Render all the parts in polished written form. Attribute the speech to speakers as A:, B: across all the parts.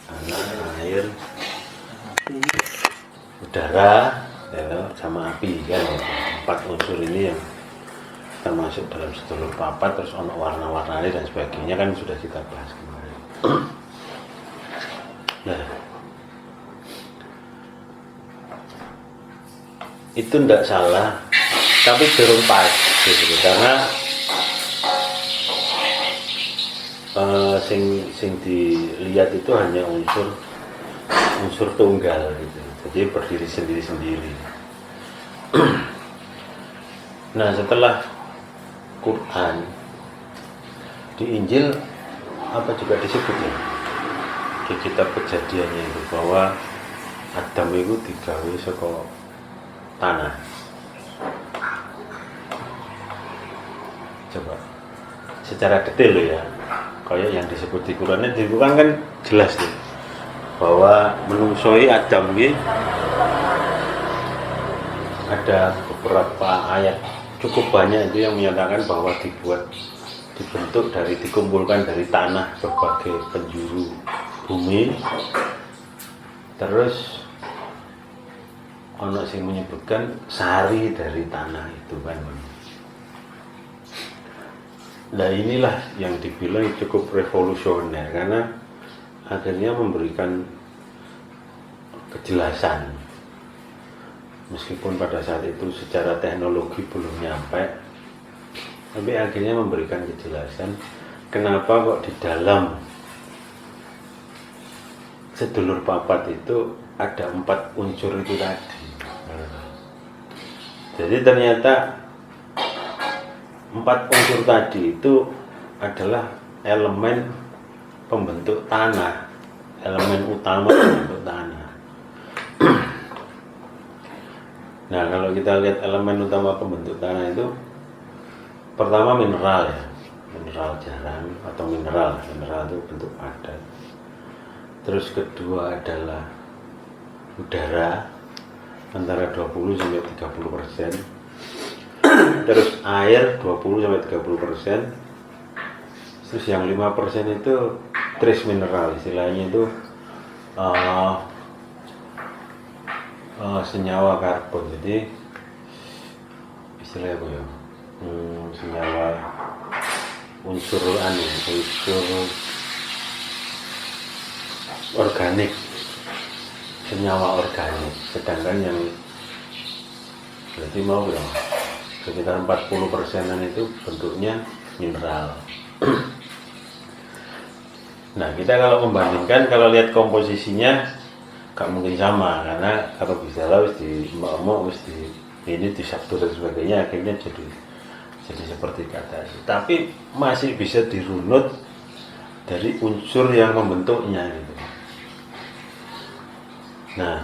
A: tanah, air, udara, ya, sama api kan. 4 unsur ini yang termasuk dalam sedulur papat, terus ono warna-warnanya dan sebagainya kan sudah kita bahas kemarin. Nah, itu tidak salah, tapi durung pas gitu, karena sing dilihat itu hanya unsur tunggal gitu, jadi berdiri sendiri-sendiri. Nah, setelah Quran di Injil apa juga disebutnya di kitab Kejadiannya itu bahwa Adam itu digawe saka tanah. Coba secara detail loh ya, kayak yang disebut di Quran kan jelas nih bahwa menungsoi Adam ini ada beberapa ayat cukup banyak itu yang menyatakan bahwa dikumpulkan dari tanah berbagai penjuru bumi. Terus ono sing menyebutkan sari dari tanah itu kan. Nah, inilah yang dibilang cukup revolusioner karena akhirnya memberikan kejelasan. Meskipun pada saat itu secara teknologi belum nyampe, tapi akhirnya memberikan kejelasan kenapa kok di dalam sedulur papat itu ada 4 unsur itu tadi. Jadi ternyata 4 unsur tadi itu adalah elemen pembentuk tanah, elemen utama pembentuk tanah. Nah, kalau kita lihat elemen utama pembentuk tanah itu pertama mineral ya, mineral jarang atau mineral itu bentuk padat. Terus kedua adalah udara antara 20 sampai 30%. Terus air 20 sampai 30%. Terus yang 5% itu trace mineral, istilahnya itu senyawa karbon. Jadi istilahnya apa ya? Senyawa unsur organik, senyawa organik. Sedangkan yang berarti mau ya sekitar 40%-an itu bentuknya mineral. Nah, kita kalau membandingkan, kalau lihat komposisinya gak mungkin sama, karena kalau bisa lah wis di mbak-mbak wis di ini disabdu dan sebagainya, akhirnya jadi seperti kata itu. Tapi masih bisa dirunut dari unsur yang membentuknya gitu. Nah,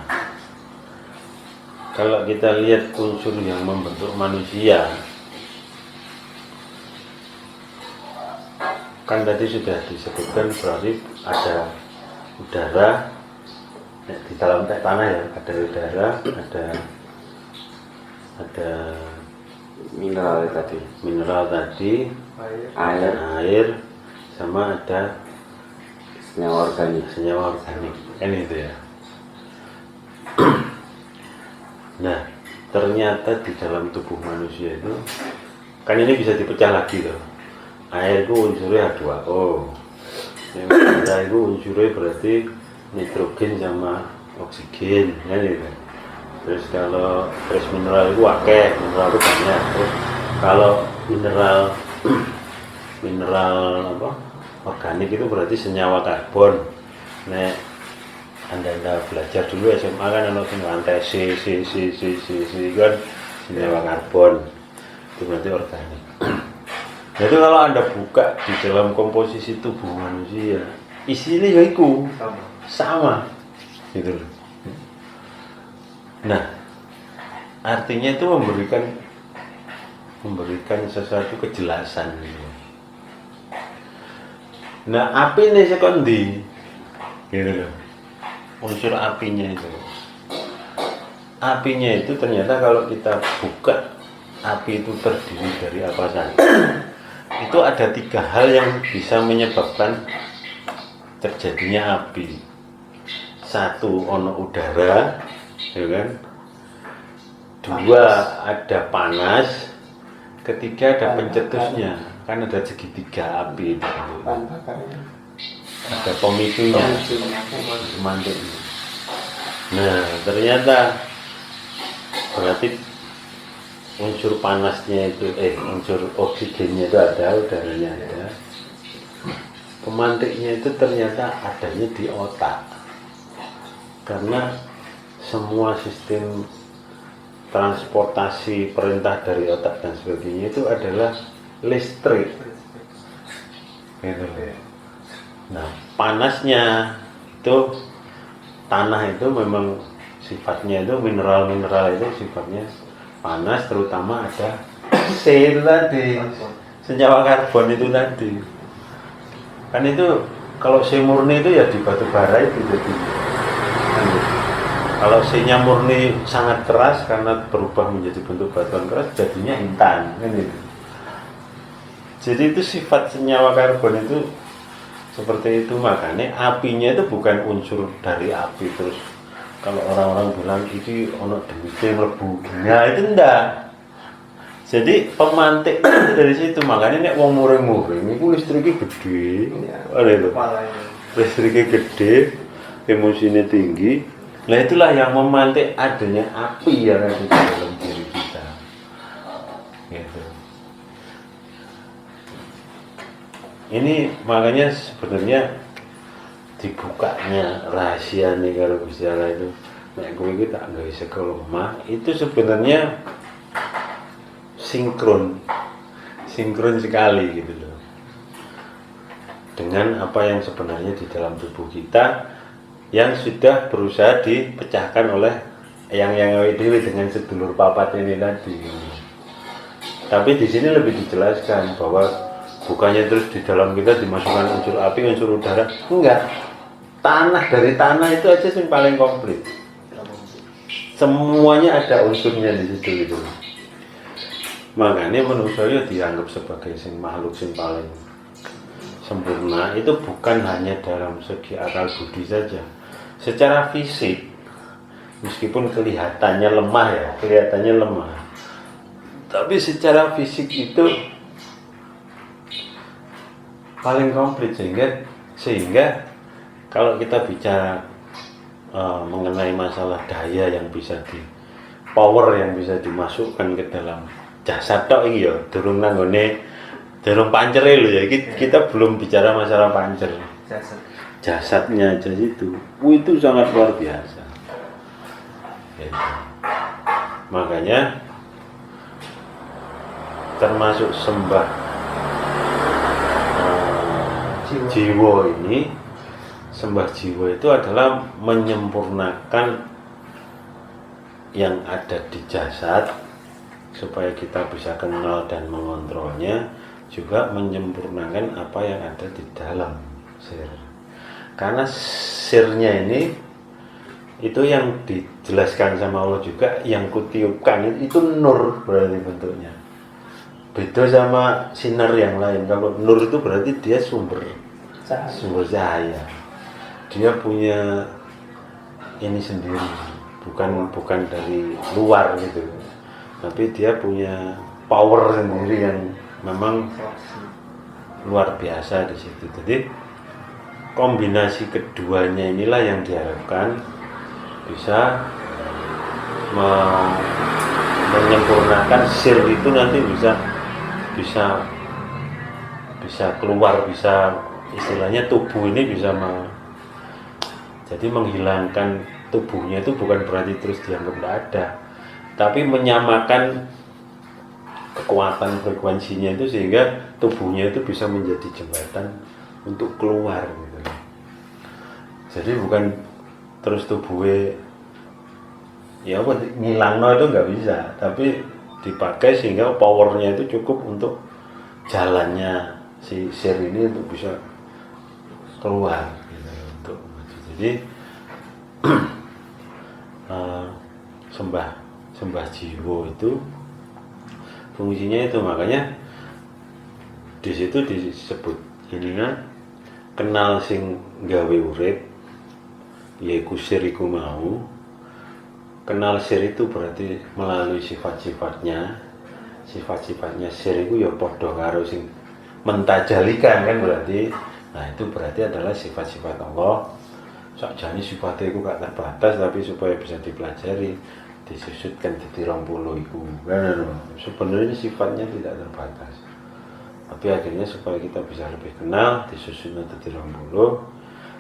A: kalau kita lihat unsur yang membentuk manusia, kan tadi sudah disebutkan berarti ada udara. Di dalam tanah ya, ada udara, ada mineral tadi, air, sama ada senyawa organik, ini itu ya. Nah, ternyata di dalam tubuh manusia itu kan ini bisa dipecah lagi loh. Air itu unsurnya H2O, yang udara itu unsurnya berarti nitrogen sama oksigen, ya gitu. Terus kalau trace mineral itu akeh, mineral itu banyak. Terus kalau mineral apa organik itu berarti senyawa karbon. Nek anda belajar dulu SMA kan ada lantai C kan senyawa karbon, itu berarti organik. Jadi kalau anda buka di dalam komposisi tubuh manusia, isinya ya itu sama gitu. Nah, artinya itu memberikan sesuatu kejelasan gitu. Nah, api ini sekondi gitu loh. Unsur apinya itu ternyata kalau kita buka api itu terdiri dari apa saja, itu ada 3 hal yang bisa menyebabkan terjadinya api. satu ono udara, ya kan? Dua ada panas, ketiga ada pencetusnya, kan ada segitiga api itu. Ada pemicunya, pemantiknya. Nah, ternyata berarti unsur panasnya itu, unsur oksigennya itu ada, udaranya ada. Pemantiknya itu ternyata adanya di otak. Karena semua sistem transportasi perintah dari otak dan sebagainya itu adalah listrik. Gitu. Nah, panasnya itu tanah itu memang sifatnya itu mineral-mineral itu sifatnya panas, terutama ada C tadi, senyawa karbon itu tadi. Kan itu kalau C murni itu ya di batu bara itu jadi. Kalau C-nya murni sangat keras karena berubah menjadi bentuk batuan keras jadinya intan kan itu. Jadi itu sifat senyawa karbon itu seperti itu, makanya apinya itu bukan unsur dari api terus kalau orang-orang bilang itu ono demikian lebu, nah itu enggak. Jadi pemantik dari situ, makanya nek wong muring-muring itu listriknya gede, ada itu, listriknya gede, emosinya tinggi, nah itulah yang memantik adanya api yang ada di dalam diri kita, gitu. Ini makanya sebenarnya dibukanya rahasia nih kalau bicara itu, nek gue kita nggak bisa lemah itu sebenarnya sinkron sekali gitu loh dengan apa yang sebenarnya di dalam tubuh kita yang sudah berusaha dipecahkan oleh yang dewi dengan sedulur papat ini tadi. Tapi di sini lebih dijelaskan bahwa bukannya terus di dalam kita dimasukkan unsur api, unsur udara, enggak. Tanah, dari tanah itu aja yang paling komplit. Semuanya ada unsurnya di situ gitu. Makanya manusia dianggap sebagai makhluk yang paling sempurna itu bukan hanya dalam segi akal budi saja. Secara fisik, meskipun kelihatannya lemah, tapi secara fisik itu paling komplit sehingga kalau kita bicara mengenai masalah daya yang bisa power yang bisa dimasukkan ke dalam jasad tok iki ya durung nanggone durung pancere lho ya kita belum bicara masalah pancer. Jasadnya aja itu sangat luar biasa. Ya. Makanya termasuk sembah jiwa ini, sembah jiwa itu adalah menyempurnakan yang ada di jasad supaya kita bisa kenal dan mengontrolnya, juga menyempurnakan apa yang ada di dalam sir. Karena sirnya ini itu yang dijelaskan sama Allah juga, yang kutiupkan itu nur berarti bentuknya. Beda sama sinar yang lain. Kalau nur itu berarti dia sumber cahaya. Dia punya ini sendiri, bukan dari luar gitu. Tapi dia punya power sendiri yang memang luar biasa di situ. Jadi kombinasi keduanya inilah yang diharapkan bisa menyempurnakan sir itu, nanti bisa keluar, bisa istilahnya tubuh ini bisa jadi menghilangkan tubuhnya itu bukan berarti terus dianggap tidak ada, tapi menyamakan kekuatan frekuensinya itu sehingga tubuhnya itu bisa menjadi jembatan untuk keluar gitu. Jadi bukan terus tubuhnya ya apa ngilangno itu nggak bisa, tapi dipakai sehingga powernya itu cukup untuk jalannya si sir ini untuk bisa keluar gitu. Jadi sembah jiwa itu fungsinya itu, makanya di situ disebut ininya kenal sing gawe urip, yaiku sir iku mau. Kenal sir itu berarti melalui sifat-sifatnya. Sifat-sifatnya sir itu ya padha karo sing mentajalikan kan berarti. Nah itu berarti adalah sifat-sifat Allah. Sakjane sifatnya itu gak terbatas, tapi supaya bisa dipelajari disusutkan di 20 itu kan sebenarnya sifatnya tidak terbatas, tapi akhirnya supaya kita bisa lebih kenal disusutkan di 20.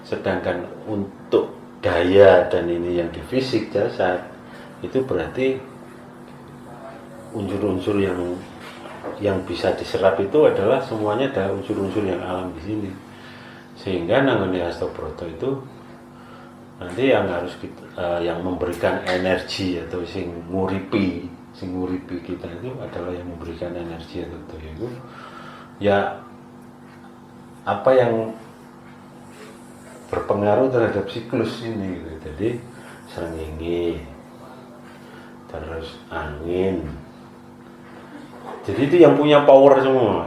A: Sedangkan untuk daya dan ini yang di fisik jasad itu berarti unsur-unsur yang bisa diserap itu adalah semuanya adalah unsur-unsur yang alam di sini, sehingga nanggone Hastobroto itu nanti yang harus kita, yang memberikan energi atau sing nguripi kita itu adalah yang memberikan energi atau itu ya apa yang berpengaruh terhadap siklus ini gitu. Jadi srengenge, terus angin, jadi itu yang punya power semua.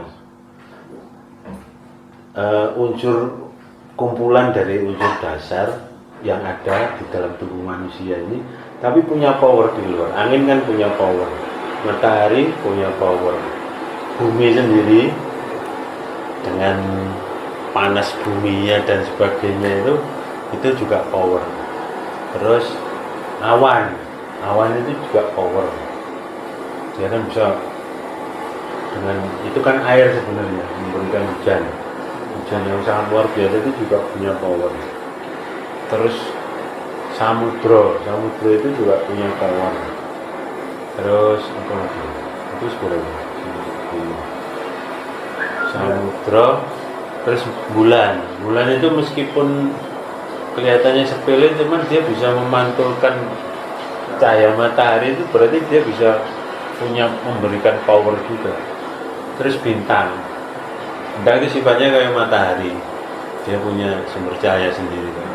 A: Unsur kumpulan dari unsur dasar yang ada di dalam tubuh manusia ini, tapi punya power di luar. Angin kan punya power, matahari punya power, bumi sendiri dengan panas buminya dan sebagainya itu juga power. Terus awan itu juga power. Dia kan bisa dengan itu kan air sebenarnya memberikan hujan yang sangat luar biasa, itu juga punya power. Terus samudra itu juga punya power. Terus apa lagi? Itu sebenarnya samudra. Terus bulan itu meskipun kelihatannya sepele, cuman dia bisa memantulkan cahaya matahari, itu berarti dia bisa memberikan power juga. Terus bintang itu sifatnya kayak matahari, dia punya sumber cahaya sendiri kan?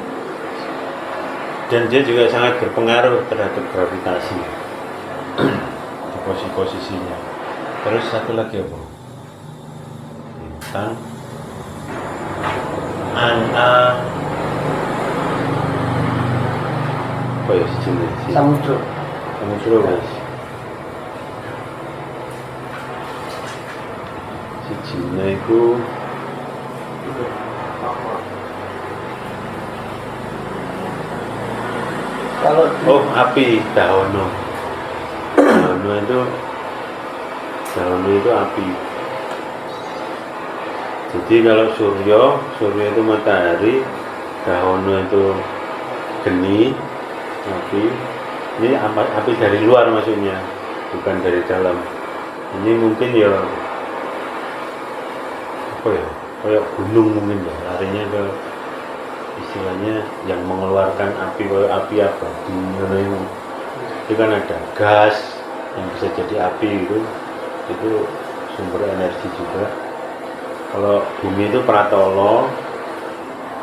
A: Dan dia juga sangat berpengaruh terhadap gravitasi di posisinya. Terus satu lagi apa? Bintang, apa ya sih? Samudra mas. Si Cina itu api, dahono itu api. Jadi kalau surya itu matahari, dahono itu geni, api. Ini api dari luar maksudnya, bukan dari dalam. Ini mungkin ya apa ya, kayak gunung mungkin ya, larinya ke istilahnya yang mengeluarkan api abadi. Itu kan ada gas yang bisa jadi api, itu sumber energi juga. Kalau bumi itu Pratolo,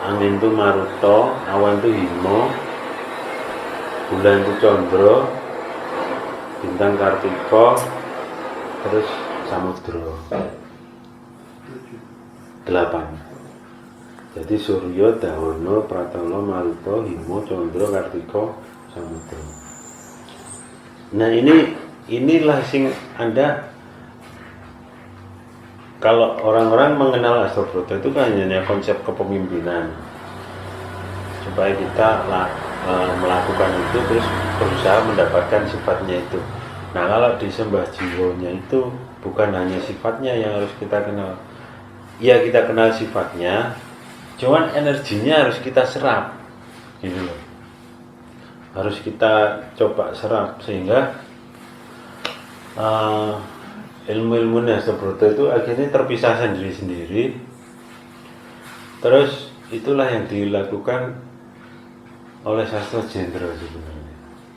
A: angin itu Maruto, awan itu Himo, bulan itu Condro, bintang Kartiko, terus samudra 8. Jadi Surya, Dahono, Pratolo, Maruto, Himo, Condro, Kartiko, samudra. Nah inilah sing Anda, kalau orang-orang mengenal Hastobroto itu kan hanya konsep kepemimpinan, supaya kita melakukan itu terus berusaha mendapatkan sifatnya itu. Nah kalau di sembah jiwanya itu bukan hanya sifatnya yang harus kita kenal. Ya kita kenal sifatnya, cuman energinya harus kita serap, gitu loh. Harus kita coba serap sehingga ilmu-ilmu Hastobroto itu akhirnya terpisah sendiri-sendiri. Terus itulah yang dilakukan oleh Sastro Jendro sebenarnya.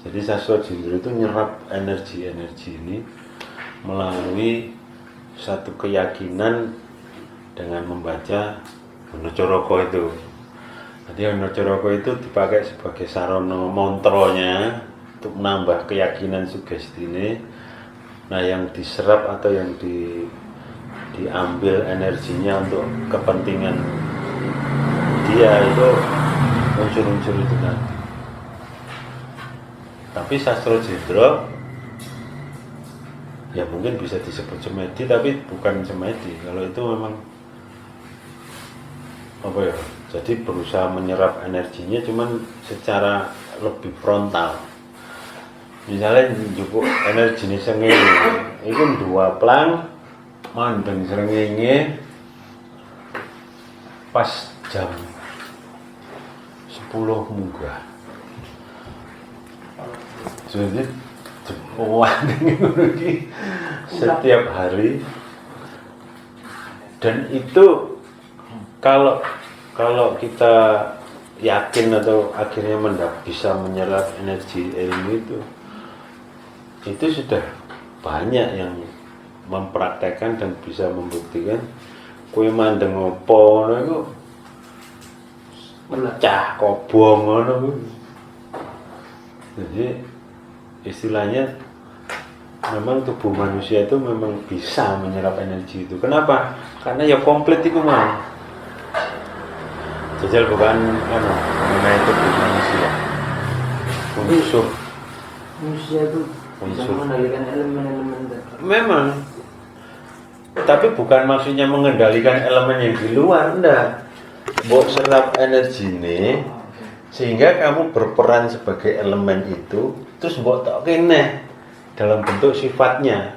A: Jadi Sastro Jendro itu nyerap energi-energi ini melalui satu keyakinan dengan membaca Hanacaraka itu. Jadi Hanacaraka itu dipakai sebagai sarana mantranya untuk menambah keyakinan sugesti ini. Nah yang diserap atau yang diambil energinya untuk kepentingan dia itu unsur-unsur itu tadi. Tapi sastra jendra ya mungkin bisa disebut semedi, tapi bukan semedi. Kalau itu memang apa ya? Jadi berusaha menyerap energinya, cuman secara lebih frontal. Misalnya juga energi srengenge, itu dua plang, mandeng srengenge pas jam 10 munggah. Jadi setiap hari, dan itu kalau kita yakin atau akhirnya bisa menyerap energi ilmu itu sudah banyak yang mempraktekkan dan bisa membuktikan kue mandeng opo itu mecah kobong ngono. Jadi istilahnya memang tubuh manusia itu memang bisa menyerap energi itu. Kenapa? Karena ya komplit itu mah. Jajal bukan mengenai tubuh manusia.
B: Manusia itu bisa mengendalikan elemen-elemen.
A: Memang. Tapi bukan maksudnya mengendalikan elemen yang di luar, enggak. Mbok serap energi ini sehingga kamu berperan sebagai elemen itu, terus mbok tok kene dalam bentuk sifatnya.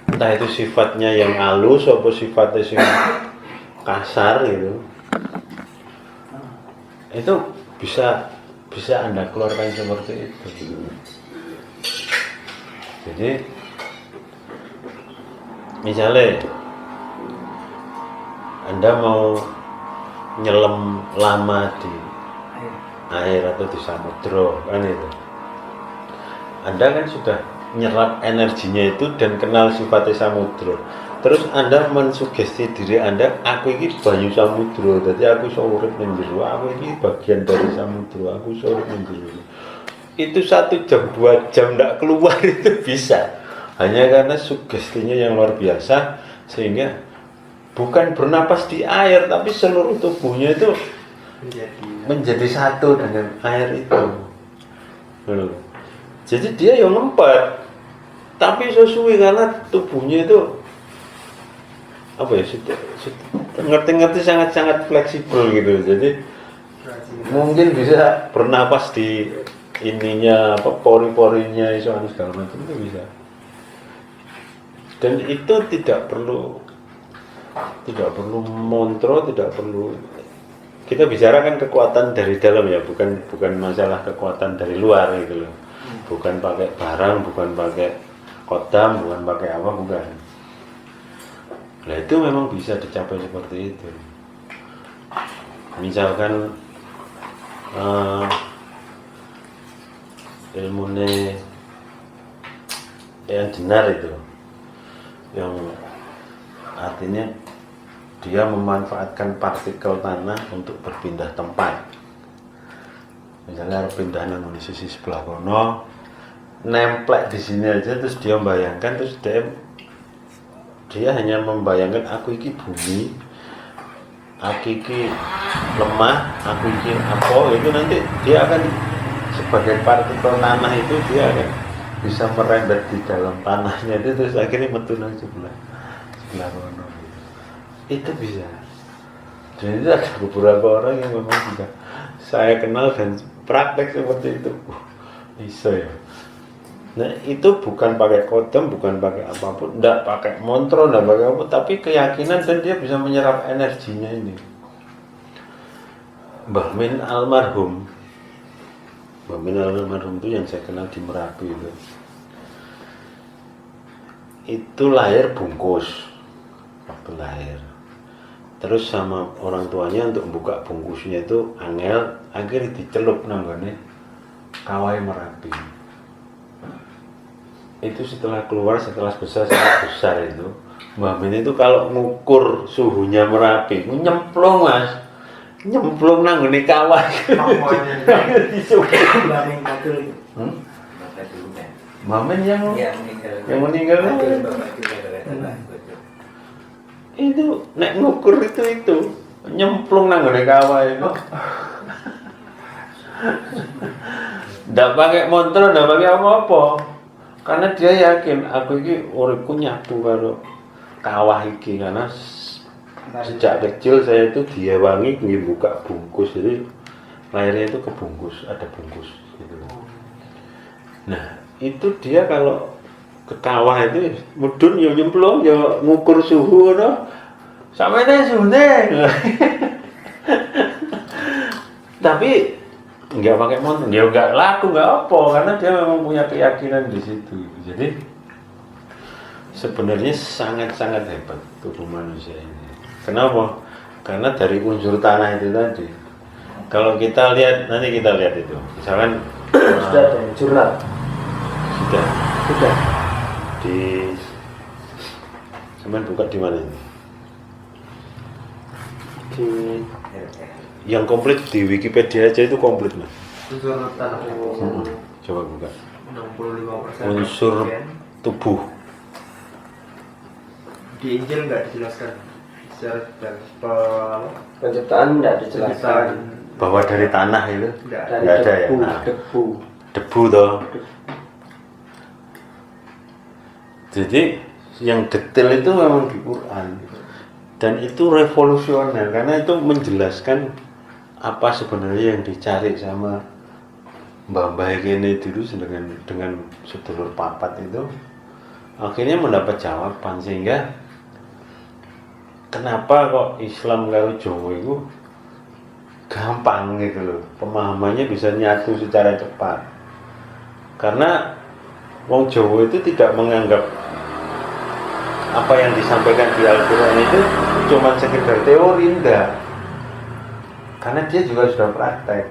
A: Entah itu sifatnya yang halus atau sifatnya yang kasar gitu. Itu bisa Anda keluarkan seperti itu. Jadi misalnya Anda mau nyelam lama di air atau di samudra kan itu, Anda kan sudah nyerap energinya itu dan kenal sifatnya samudra. Terus Anda mensugesti diri Anda, aku ini banyu samudra, jadi aku iso urip ning jero, aku ini bagian dari samudra, aku iso urip ning jero. Itu 1 jam 2 jam tidak keluar itu bisa, hanya karena sugestinya yang luar biasa, sehingga bukan bernapas di air tapi seluruh tubuhnya itu menjadi satu dengan air itu. Jadi dia yang ngempet, tapi sesuai karena tubuhnya itu apa ya, ngerti-ngerti sangat-sangat fleksibel gitu. Jadi mungkin bisa bernapas di ininya, apa pori-porinya, isoan segala macam itu bisa. Dan itu tidak perlu montro, tidak perlu. Kita bicarakan kekuatan dari dalam ya, bukan masalah kekuatan dari luar gitu loh. Bukan pakai barang, bukan pakai kodam, bukan pakai apa, bukan. Nah itu memang bisa dicapai seperti itu. Misalkan ilmunya yang benar itu, yang artinya dia memanfaatkan partikel tanah untuk berpindah tempat. Misalnya pindah nang sisi sebelah kono, nemplek di sini aja, terus dia membayangkan, terus dia hanya membayangkan aku iki bumi, aku iki lemah, aku iki apa, itu nanti dia akan sebagai partikel tanah itu dia akan bisa merembet di dalam tanahnya itu, terus akhirnya metu nang sebelah kono. Itu bisa. Jadi ada beberapa orang yang memang juga saya kenal dan praktek seperti itu. Bisa ya. Nah itu bukan pakai kodam, bukan pakai apapun, tidak pakai montro, tidak pakai apa, tapi keyakinan dan dia bisa menyerap energinya ini. Mbah Min almarhum itu yang saya kenal di Merapi itu lahir bungkus waktu lahir. Terus sama orang tuanya untuk membuka bungkusnya itu angel, akhirnya dicelup nanggone kawai Merapi. Itu setelah keluar, setelah besar itu, Mbak Min itu kalau ngukur suhunya Merapi, nyemplung mas, nyemplung nanggone kawai. Mbak Min yang meninggal itu nek ngukur itu nyemplung nang gone kawah itu. Nggak pakai montor, nggak pakai apa-apa. Karena dia yakin aku ini uripku nyatu karo kawah iki karena sejak kecil saya itu diawangi nggih buka bungkus, jadi lahirnya itu kebungkus, ada bungkus gitu. Nah, itu dia kalau ke kawah itu mudun yo nyemplung yo ngukur suhu ngono. Sampeyan suhune. Tapi nggak pakai montor, dia nggak laku nggak apa karena dia memang punya keyakinan di situ. Jadi sebenarnya sangat-sangat hebat tubuh manusia ini. Kenapa? Karena dari unsur tanah itu tadi. Kalau kita lihat, nanti kita lihat itu. Misalkan
B: Sudah ada jurnal.
A: sudah di sampean buka di mana ini?
B: Di
A: Yang komplit di Wikipedia aja itu komplit mas.
C: Unsur tanah.
A: Coba buka.
C: 65%
A: Unsur
C: oksigen.
A: tubuh.
C: Di Injil nggak dijelaskan secara detail.
B: penciptaan tidak dijelaskan.
C: Penciptaan
A: Bahwa dari tanah itu
C: nggak
B: Dari
A: nggak ada ya.
B: debu,
A: Nah,
B: debu.
A: debu toh. Jadi yang detail itu memang di Quran dan itu revolusioner karena itu menjelaskan apa sebenarnya yang dicari sama Mbah ini dulu dengan sedulur papat itu akhirnya mendapat jawaban sehingga kenapa kok Islam kalau Jawa itu gampang gitu loh, pemahamannya bisa nyatu secara cepat karena wong Jawa itu tidak menganggap apa yang disampaikan di Al-Quran itu cuma sekedar teori, enggak, karena dia juga sudah praktek.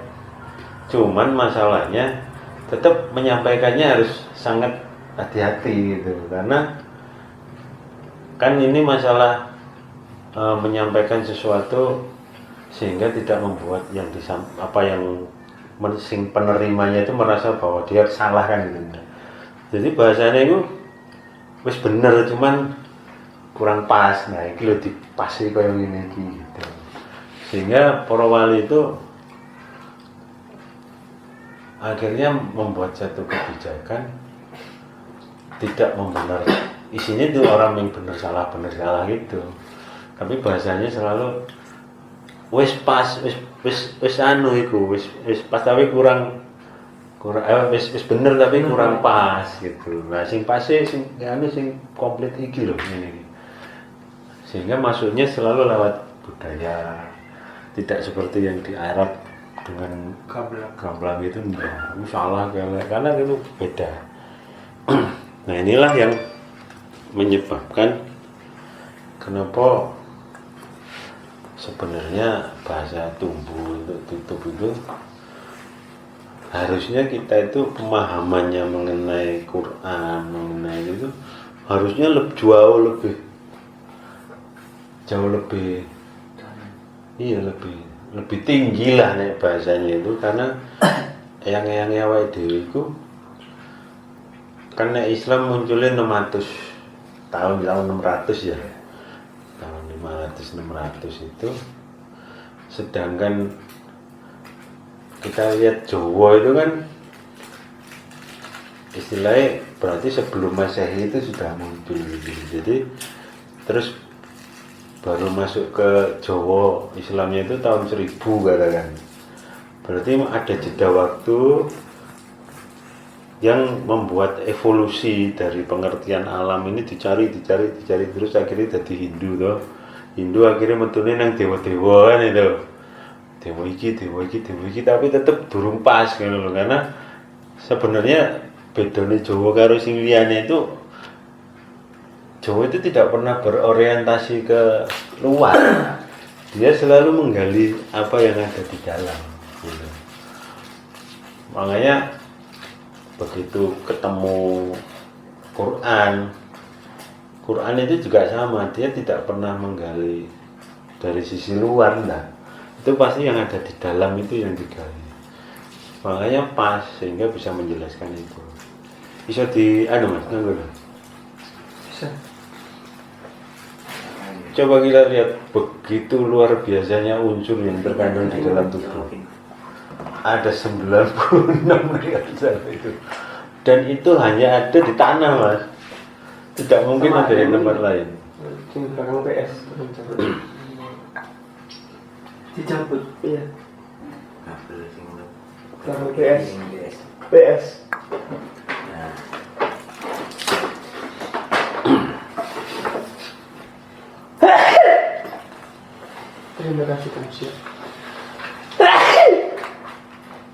A: Cuman masalahnya tetap menyampaikannya harus sangat hati-hati gitu karena kan ini masalah menyampaikan sesuatu sehingga tidak membuat yang penerimanya itu merasa bahwa dia salah kan gitu. Jadi bahasanya itu wis bener cuman kurang pas, nah iki lho dipasi kaya ngene iki gitu. Sehingga para wali itu akhirnya membuat satu kebijakan tidak membenar, isinya itu orang yang benar salah gitu. Tapi bahasanya selalu wis pas, wis anu iku, wis pas tapi kurang wis bener tapi kurang pas gitu. Nah, sing pase sing anu sing komplit iki lho ngene iki. Sehingga masuknya selalu lewat budaya, tidak seperti yang di Arab dengan gamblang itu enggak, salah karena itu beda. Nah, inilah yang menyebabkan kenapa sebenarnya bahasa tumbuh untuk tutup itu harusnya kita itu pemahamannya mengenai Quran, mengenai itu harusnya jauh lebih lebih tinggi lah nih bahasanya itu karena yang awake dhewe iku karena Islam munculnya 600 tahun 600 ya, tahun 500-600 itu, sedangkan kita lihat Jawa itu kan istilahnya berarti sebelum Masehi itu sudah muncul gitu. Jadi terus baru masuk ke Jawa Islamnya itu tahun 1000 katakan. Berarti ada jeda waktu yang membuat evolusi dari pengertian alam ini dicari terus akhirnya jadi Hindu toh. Hindu akhirnya metune nang dewa-dewa kan itu. Dewa iki tapi tetap durung pas kan lho karena sebenarnya bedanya Jawa karo sing liyane itu Jawa itu tidak pernah berorientasi ke luar, dia selalu menggali apa yang ada di dalam gitu. Makanya begitu ketemu Quran itu juga sama, dia tidak pernah menggali dari sisi luar, nah itu pasti yang ada di dalam itu yang digali. Makanya pas sehingga bisa menjelaskan itu. Bisa di mas nganggo.
B: Bisa.
A: Coba kita lihat begitu luar biasanya unsur yang terkandung di dalam tubuh. ada 96 real itu. Dan itu hanya ada di tanah, Mas. Tidak mungkin
B: Sama
A: ada di
B: ini.
A: tempat lain.
C: Di belakang PS. Dicabut. Iya.
B: Kabel sing
C: Belakang PS.
B: PS.
C: PS.
B: Nah,
C: Terima kasih Kamsia.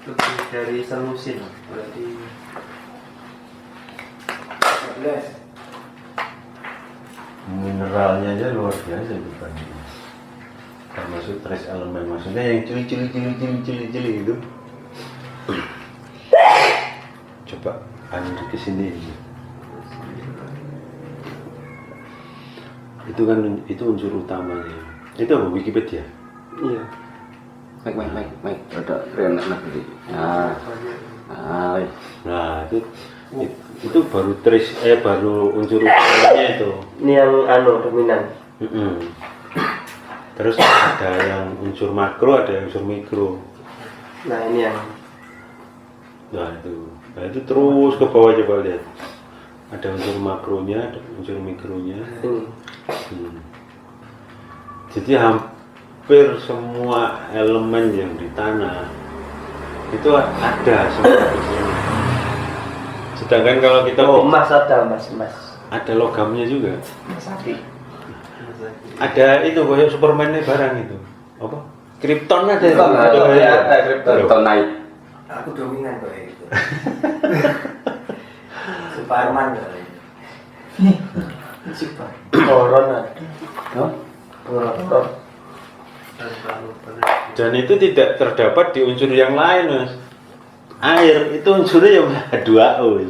C: Lebih dari selusin berarti
B: 14.
A: Mineralnya aja luar biasa bukan. Termasuk trace elemen, maksudnya yang cili-cili itu. Coba anu ke sini. Itu kan itu unsur utamanya. Itu apa Wikipedia?
C: iya.
B: Mike. Ada enak nanti. Nah, wis.
A: Nah, itu baru trace baru unsur utamanya itu.
C: Ini yang dominan.
A: Mm-mm. Terus ada yang unsur makro, ada yang unsur mikro.
C: Nah, ini yang
A: Nah itu terus ke bawah, coba lihat. Ada unsur makronya, ada unsur mikronya.
C: ini.
A: Jadi hampir semua elemen yang di tanah itu ada semua di sini. Sedangkan kalau kita
C: Emas ada, emas.
A: ada logamnya juga.
C: Emas sapi.
A: Ada itu kayak Superman-nya barang itu. Apa? Krypton ada.
B: Kryptonite.
D: Aku dominan kok itu. Superman kali.
C: Boron ada.
B: Oh,
C: Boron.
A: Dan itu tidak terdapat di unsur yang lain, Mas. Air itu unsurnya ya H2O.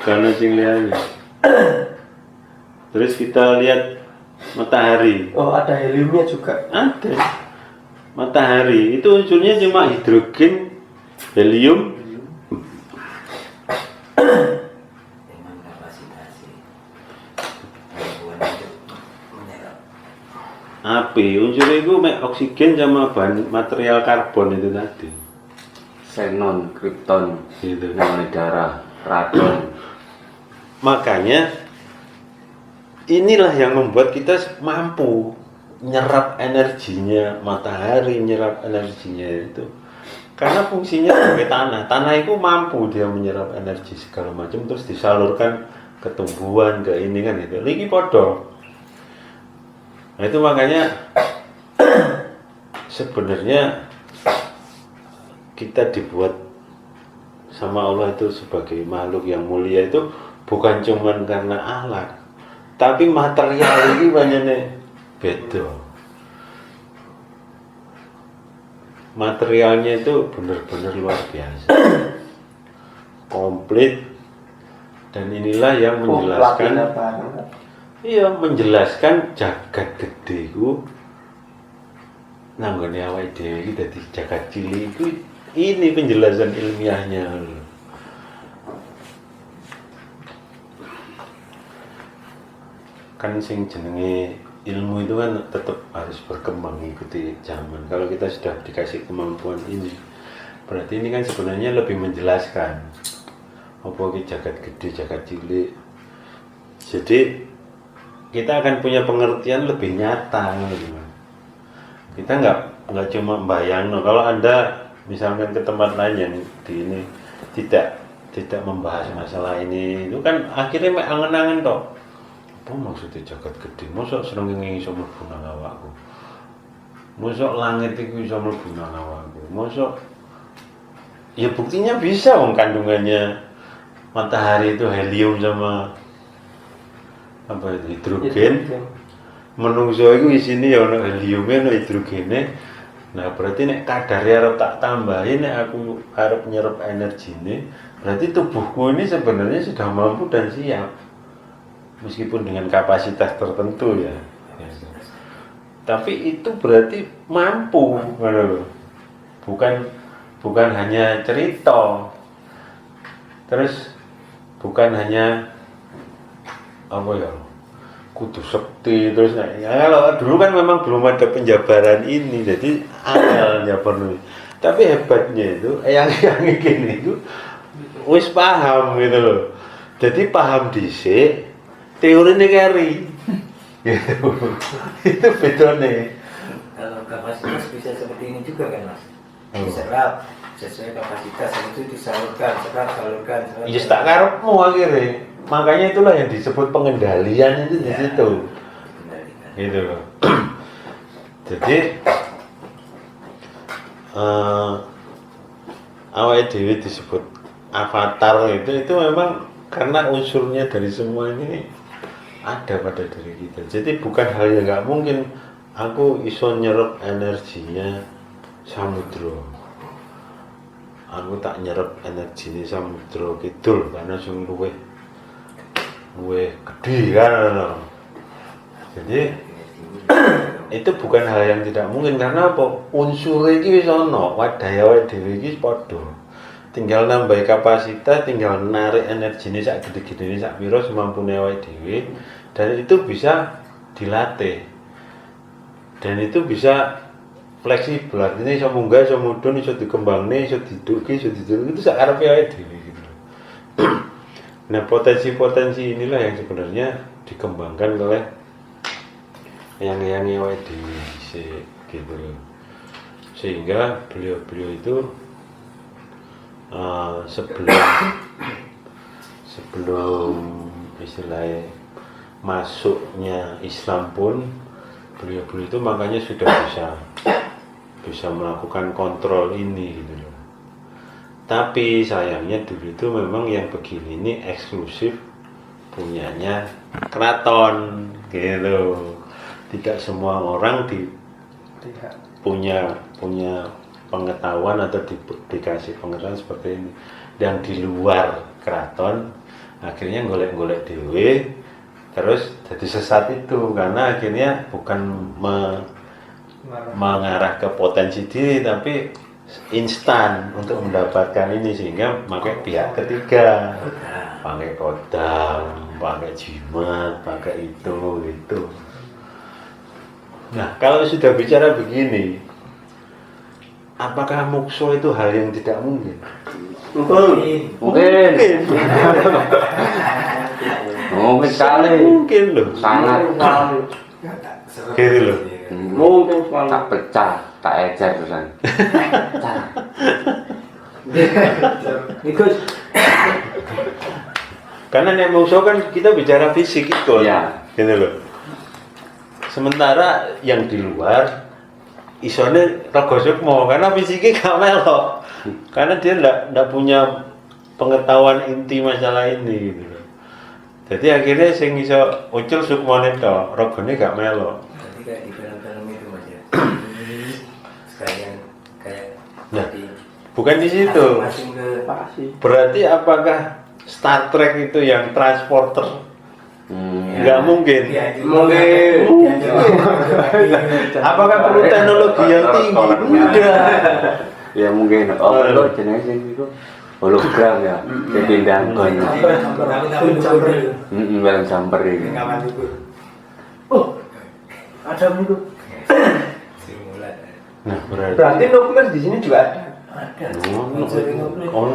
A: Karena sing liyane. Terus kita lihat matahari.
C: Oh, ada heliumnya juga.
A: Ada. Matahari itu unsurnya cuma hidrogen, helium,
D: Dengan kapasitas kemampuan untuk menyerap.
A: api. Unsurnya itu oksigen sama bahan material karbon itu tadi.
B: xenon, krypton,
A: Gitu.
B: namanya darah, radon.
A: Makanya inilah yang membuat kita mampu nyerap energinya matahari, nyerap energinya itu. Karena fungsinya sebagai tanah itu mampu dia menyerap energi segala macam terus disalurkan ke tumbuhan, ke ini kan itu. Lagi podo. Nah itu makanya sebenarnya kita dibuat sama Allah itu sebagai makhluk yang mulia itu bukan cuman karena alat, tapi material ini banyaknya beda. Materialnya itu benar-benar luar biasa, komplit, dan inilah yang menjelaskan, iya menjelaskan jagat gede ku nanggone awake dhewe iki dadi jagat cilik iku. Ini penjelasan ilmiahnya. Kan sing jenenge ilmu itu kan tetap harus berkembang ikuti zaman. Kalau kita sudah dikasih kemampuan ini, berarti ini kan sebenarnya lebih menjelaskan apa ki jagat gede, jagat cilik. Jadi kita akan punya pengertian lebih nyata gitu. Kita nggak cuma bayang. Kalau Anda misalkan ke tempat lain yang di ini tidak membahas masalah ini, itu kan akhirnya mek angen-angen toh. Apa maksudnya jagat gede? Mosok srengenge iso mlebu nang awakku. Mosok langit iku iso mlebu nang awakku. Mosok ya buktinya bisa wong kandungannya matahari itu helium sama apa itu hidrogen. Menungso iku isine ya ono heliume, ono hidrogene. Nah, berarti nek kadarnya arep tak tambahin, nek aku arep nyerap energine, berarti tubuhku ini sebenarnya sudah mampu dan siap. Meskipun dengan kapasitas tertentu ya. Tapi itu berarti mampu, bukan hanya cerita. Terus bukan hanya apa ya? Kudu sekti terus ya, kalau dulu kan memang belum ada penjabaran ini, jadi angel ya perlu. Tapi hebatnya itu yang gini itu wis paham gitu loh. Jadi paham dhisik, teorinya carry. Gitu. Itu bedanya.
D: Kalau kapasitas bisa seperti ini juga kan mas,
A: Oh.
D: diserap sesuai kapasitas itu disalurkan, salurkan.
A: Ya tak karepmu akhirnya. Makanya itulah yang disebut pengendalian itu di
D: Ya.
A: situ.
D: Kendalikan.
A: Gitu loh. Jadi awake dhewe disebut avatar itu memang karena unsurnya dari semua ini ada pada diri kita. Jadi bukan hal yang nggak mungkin aku iso nyerap energinya samudra. Aku tak nyerap energinya samudra kidul karena sing luwih gede kan. Jadi itu bukan hal yang tidak mungkin karena apa? Unsur iki wis ana, wadahe awake dhewe iki padha. Tinggal nambah kapasitas, tinggal narik energine sak gede-gedene sak pira semampune awake dhewe dan itu bisa dilatih. Dan itu bisa fleksibel, artinya iso munggah, iso mudhun, iso dikembangne, iso diduduki, iso diduduki itu sak karepe awake dhewe gitu. Nah, potensi-potensi inilah yang sebenarnya dikembangkan oleh yang awake dhewe gitu loh. Sehingga beliau-beliau itu sebelum istilahnya masuknya Islam pun beliau-beliau itu makanya sudah bisa melakukan kontrol ini gitu loh. Tapi sayangnya dulu itu memang yang begini ini eksklusif punyanya keraton gitu. Tidak semua orang punya pengetahuan atau dikasih pengetahuan seperti ini. Yang di luar keraton akhirnya golek-golek dewe terus jadi sesat itu karena akhirnya bukan mengarah ke potensi diri tapi instan untuk mendapatkan ini sehingga pakai pihak ketiga, pakai kodam, pakai jimat, pakai itu. Nah, kalau sudah bicara begini, apakah mukso itu hal yang tidak mungkin?
B: Mungkin mungkin sekali.
A: Mungkin loh.
B: Sangat.
A: Gitu loh.
B: Mungkin sekali. Tak pecah, tak ecer terusan. Pecah.
D: Ikut.
A: Karena nek mukso kan kita bicara fisik itu.
B: Iya.
A: Gitu loh. Sementara yang di luar isone rego sukma karena fisiknya gak melok. Karena dia enggak punya pengetahuan inti masalah ini gitu loh. Jadi akhirnya sing iso ucul sukmane tok, regane gak melok.
D: Berarti kayak di film-film itu mas ya. Sekalian kayak.
A: Nah, bukan di situ.
D: Masing ke
A: Berarti apakah Star Trek itu yang transporter? Nggak mungkin.
B: Mungkin.
A: Apakah perlu teknologi yang tinggi? Enggak.
B: Ya mungkin. Oh, lo jenis itu hologram ya. Dipindah ke film jumper ini.
C: Ada itu.
D: Simulat.
A: Nah,
C: Berarti nuklir di sini juga ada.
D: Ada.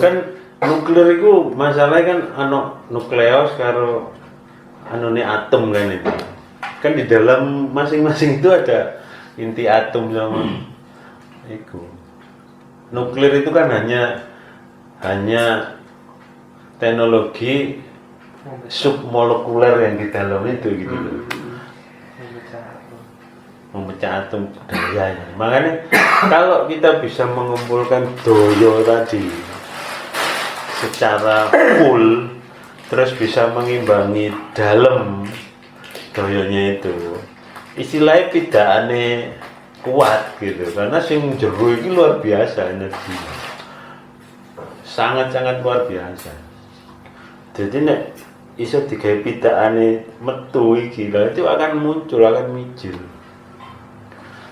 A: Kan nuklir itu masalahnya kan nukleus karo anone atom kan itu. Kan di dalam masing-masing itu ada inti atom sama itu. Nuklir itu kan hanya teknologi submolekuler yang di dalam itu gitu loh. Memecah atom dayanya. Makanya kalau kita bisa mengumpulkan doyo tadi secara full terus bisa mengimbangi dalam doyonya itu istilahnya pidane kuat gitu karena sing jero iki luar biasa energi sangat-sangat luar biasa jadi nek iso digawe pidane metu iki lho itu akan muncul akan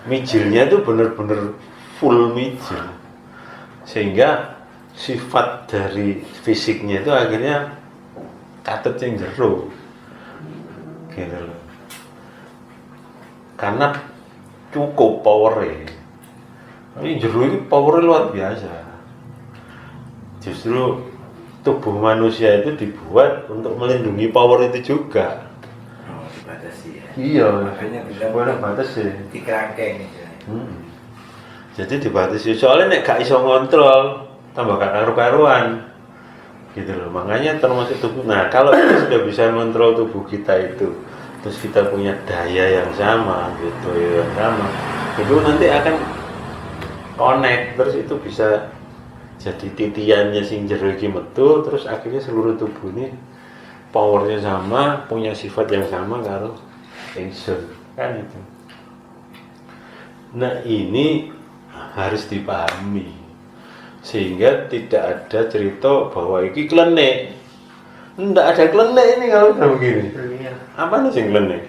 A: mijilnya itu benar-benar full mijil sehingga sifat dari fisiknya itu akhirnya katut yang jero gitu loh karena cukup powernya Tapi jero itu powernya luar biasa. Justru tubuh manusia itu dibuat untuk melindungi power itu juga.
D: Oh, dibatasi ya.
A: Iya,
D: Makanya bilang
A: boleh batas ya.
D: di kerangkeng gitu.
A: Jadi dibatasi soalnya nek gak iso ngontrol tambah gak karu-karuan gitu loh. Makanya termasuk tubuh. Nah, kalau kita sudah bisa ngontrol tubuh kita itu, terus kita punya daya yang sama gitu yang sama, itu nanti akan connect, terus itu bisa jadi titiannya sing jero iki metu, terus akhirnya seluruh tubuh ini powernya sama, punya sifat yang sama karo ingsun kan itu. Nah ini harus dipahami sehingga tidak ada cerita bahwa iki klenik. Nggak ada klenik ini kalau udah begini. Apa nih sing klenik?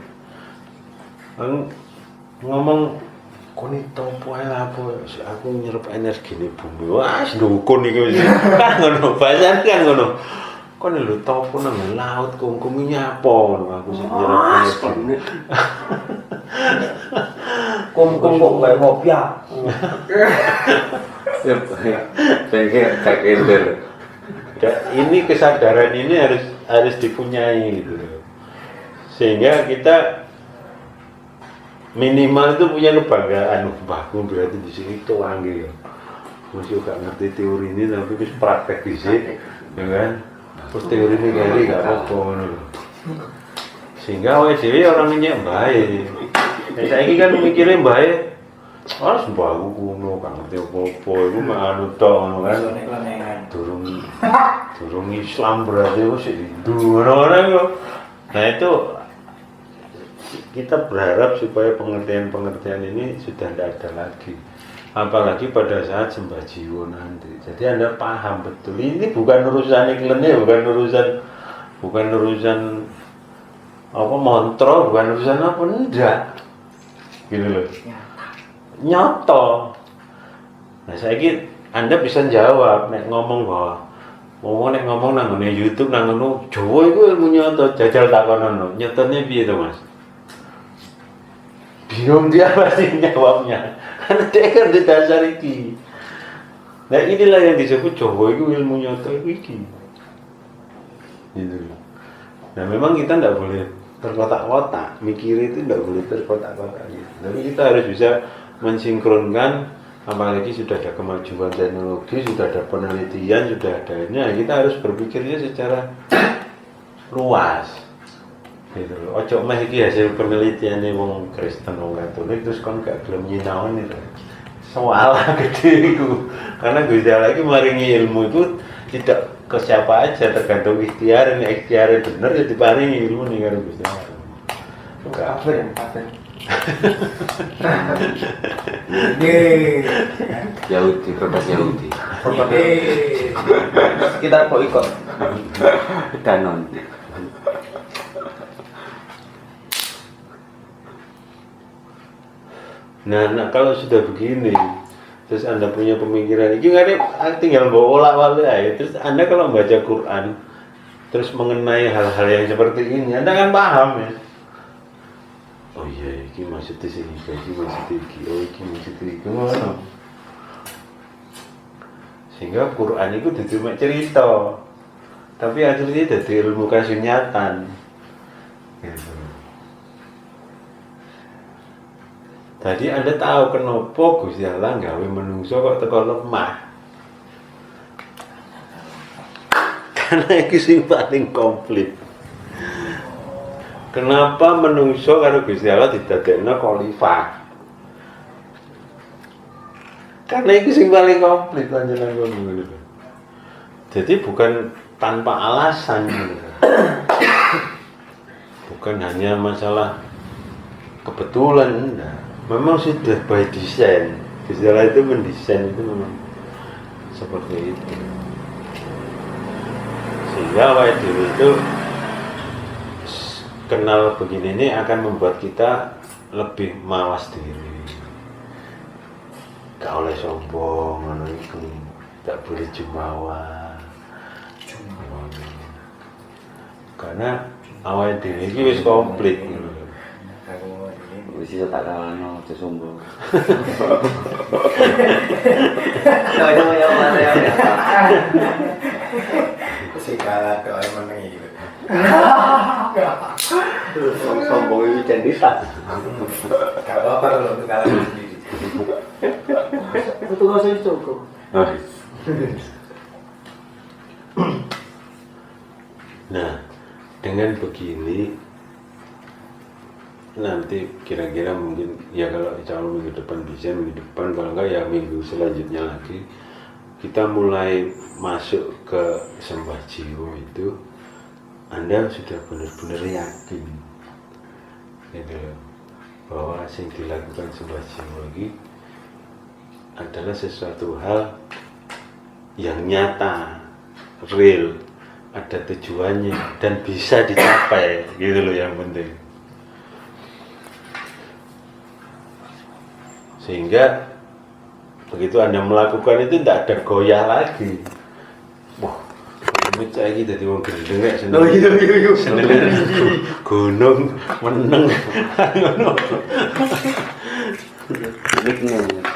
A: Ngomong koni topo ae apa aku nyerap energi nih bumi. Wah, dukun iki wis. Kan ngono, bahasan kan ngono. Kon lho topo nang laut kungkung nyapa ngono aku sing nyerap energi.
C: Kum kok kayak ngopi ya.
B: Pengen tak ender.
A: Ini kesadaran ini harus dipunyai gitu loh. Sehingga kita minimal itu punya kebanggaan. Mbahku berarti di sini tuang gitu. Masih gak ngerti teori ini tapi wis praktek di sini, ya kan? Terus teori ini kali gak apa-apa ngono lho. Sehingga awake dhewe orang nyek bae. Nek saiki kan mikire bae ah mbahku kuno gak ngerti apa-apa iku anu tok ngono kan.
D: Sone kelenengan.
A: Durung Islam berarti wis Hindu ngono-ngono kok. Nah itu kita berharap supaya pengertian-pengertian ini sudah tidak ada lagi. Apalagi pada saat sembah jiwa nanti. Jadi Anda paham betul. Ini bukan urusan iklannya, bukan urusan apa mantra, bukan urusan apa enggak. Gitu loh. Nyata. Nah, saiki Anda bisa jawab nek ngomong bahwa nek ngomong nang ngene YouTube nang ngono Jawa iku ilmu nyata, jajal takonono. Nyatane piye to, Mas? Bingung dia pasti jawabnya. Karena dia kan di dasar iki. Nah inilah yang disebut Jawa itu ilmu nyata iki. Gitu. Nah memang kita tidak boleh terkotak-kotak, mikir itu tidak boleh terkotak-kotak. Gitu. Tapi kita harus bisa mensinkronkan, apalagi sudah ada kemajuan teknologi, sudah ada penelitian, sudah adanya. Kita harus berpikirnya secara luas. Gitu loh. Ojo meh iki hasil penelitiane wong Kristen wong Katolik terus kon gak gelem nyinaoni lho. Salah gede iku. Karena Gusti Allah iki maringi ilmu itu tidak ke siapa aja, tergantung ikhtiar. Nek ikhtiare bener ya diparingi ilmu ning karo Gusti Allah.
C: Kafir.
B: Yahudi, produk Yahudi.
C: Kita kok ikut.
B: Danon.
A: Nah, kalau sudah begini, terus Anda punya pemikiran ini, tinggal bawa olah-olah aja. Terus Anda kalau membaca Quran, terus mengenai hal-hal yang seperti ini, Anda kan paham ya. Oh iya, ini maksudnya sini, ini maksudnya ini, oh ini maksudnya ini, sehingga Quran itu cuma cerita, tapi akhirnya jadi ilmu kasunyatan. Gitu. Tadi Anda tahu kenapa Gusti Allah gawe menungso kok teko lemah? Karena iki sing paling komplit. Kenapa menungso karo Gusti Allah didadekno khalifah? Karena iki sing paling komplit panjenengan ngono. Jadi bukan tanpa alasan. Bukan hanya masalah kebetulan, enggak. Memang sudah by design. Gusti Allah itu mendesain itu memang seperti itu. Sehingga awake dhewe itu kenal begini ini akan membuat kita lebih mawas diri. Gak oleh sombong, ngono iku. Tak boleh jumawa. Karena awake dhewe iki wis komplit.
B: Wis iso tak kalahno aja sombong.
C: Ya mana ya.
D: Sing kalah kok meneng iki.
C: Sombong identitas.
D: Gak apa-apa kalau kalah sendiri.
C: Itu gak usah cukup.
A: Nah, dengan begini nanti kira-kira mungkin ya kalau insya Allah minggu depan bisa, minggu depan kalau enggak ya minggu selanjutnya lagi kita mulai masuk ke sembah jiwa itu. Anda sudah benar-benar yakin gitu loh, bahwa yang dilakukan sembah jiwa ini adalah sesuatu hal yang nyata, real, ada tujuannya dan bisa dicapai gitu loh yang penting. Sehingga begitu Anda melakukan itu tidak ada goyah lagi. Wah, ini cah iki dadi wong gendeng rek seneng.
C: Oh iya.
A: Seneng gunung meneng. Ngono.
B: Ini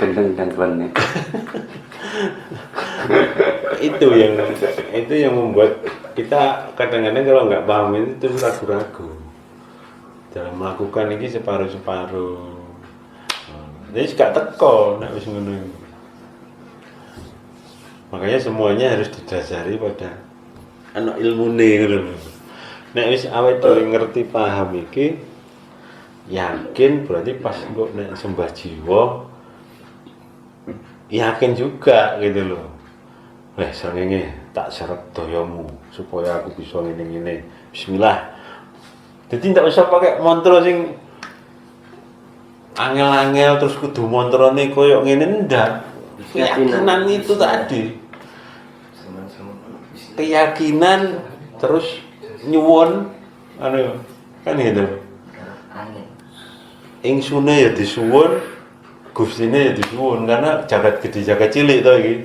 B: gendeng dan tuannya.
A: Itu yang membuat kita kadang-kadang kalau nggak paham itu terus ragu-ragu dalam melakukan ini separuh-separuh. Jadi gak teko nek wis ngono. Makanya semuanya harus didasari pada ana ilmune ngono lho. Nek wis awake dhewe ngerti paham iki, yakin berarti pas kok nek sembah jiwa yakin juga gitu loh. Srengenge tak seret doyomu supaya aku bisa ngene-ngene. Bismillah. Jadi tidak usah pakai mantra sing angel-angel terus kudu montrone koyok ngene ndak. Keyakinan itu tadi. Keyakinan terus nyuwun anu kan gitu. Ingsune ya disuwun, Gustine ya disuwun karena jagat gede jagat cilik to iki.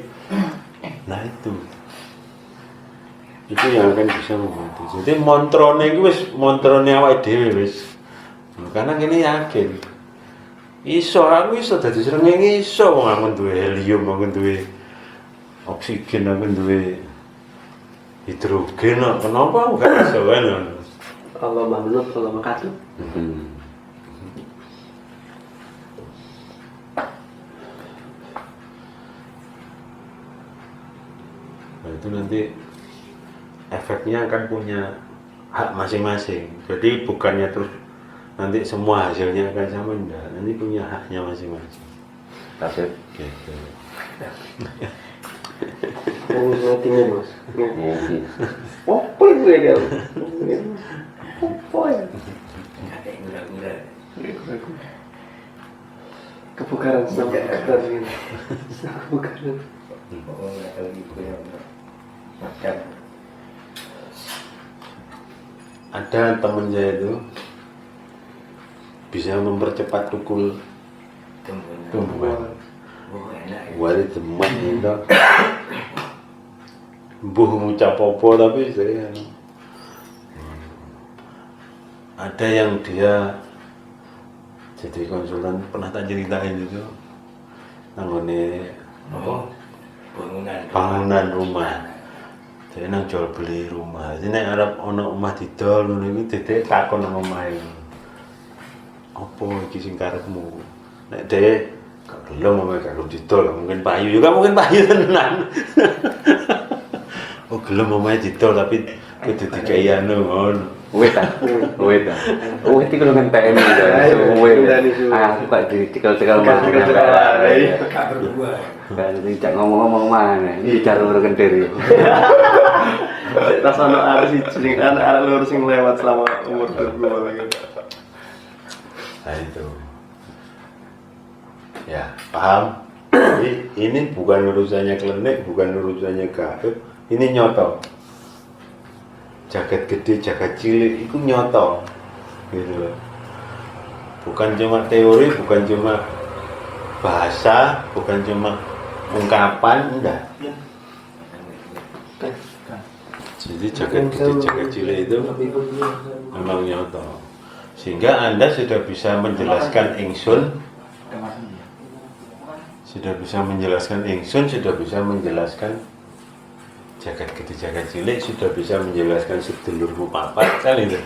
A: Nah itu yang akan bisa membantu. Jadi montrone iki wis montrone awake dhewe wis. Karena gini yakin. Aku iso dadi srengenge iso wong aku duwe helium, aku duwe oksigen, aku duwe hidrogen, kenapa aku gak iso kan?
C: Allah manut, Allah makatut.
A: Nah, itu nanti efeknya akan punya hak masing-masing. Jadi bukannya terus nanti semua hasilnya akan sama, enggak, nanti punya haknya masing-masing.
B: Tapi
A: Gitu.
C: Yang tinggi mas.
B: mungkin
C: Apa itu ya dia? Apa ya?
D: Ada yang mudah-mudah.
C: Kebukaran sama kebukaran. Kebukaran.
D: Oh, nggak tahu gitu ya. Makan.
A: Ada teman saya itu bisa mempercepat tukul tumbuhan.
D: Oh, enak ya.
A: Wali teman itu mbuh ngucap apa tapi saya ada yang dia jadi konsultan, pernah tak ceritain itu nanggone apa bangunan rumah. Jadi nang jual beli rumah. Jadi nek arep ana omah didol ngono iku dedek takon nang omahe. Apa iki sing karepmu? Nek dhek gak gelem omahe gak didol, mungkin payu juga mungkin payu tenan. Oh gelem omahe didol tapi kudu dikai anu ngono.
B: wait itu kalau ngenteni aku gak dicekal-cekal mana
D: Gak berbuah.
B: kan tidak ngomong-ngomong mana ini jalur kendir
C: Tas ono arek siji kan arek lurus sing lewat selama umur berdua lagi.
A: Nah itu. Ya, paham? Jadi ini bukan urusannya klinik, bukan urusannya gaib, ini nyoto. Jagat gede, jagat cilik itu nyoto. Gitu loh. Bukan cuma teori, bukan cuma bahasa, bukan cuma ungkapan, enggak. Jadi jagat gede, jagat cilik itu memang nyoto. Sehingga Anda sudah bisa menjelaskan ingsun, sudah bisa menjelaskan jagat gede jagat cilik, sudah bisa menjelaskan sedulurmu papat kan itu.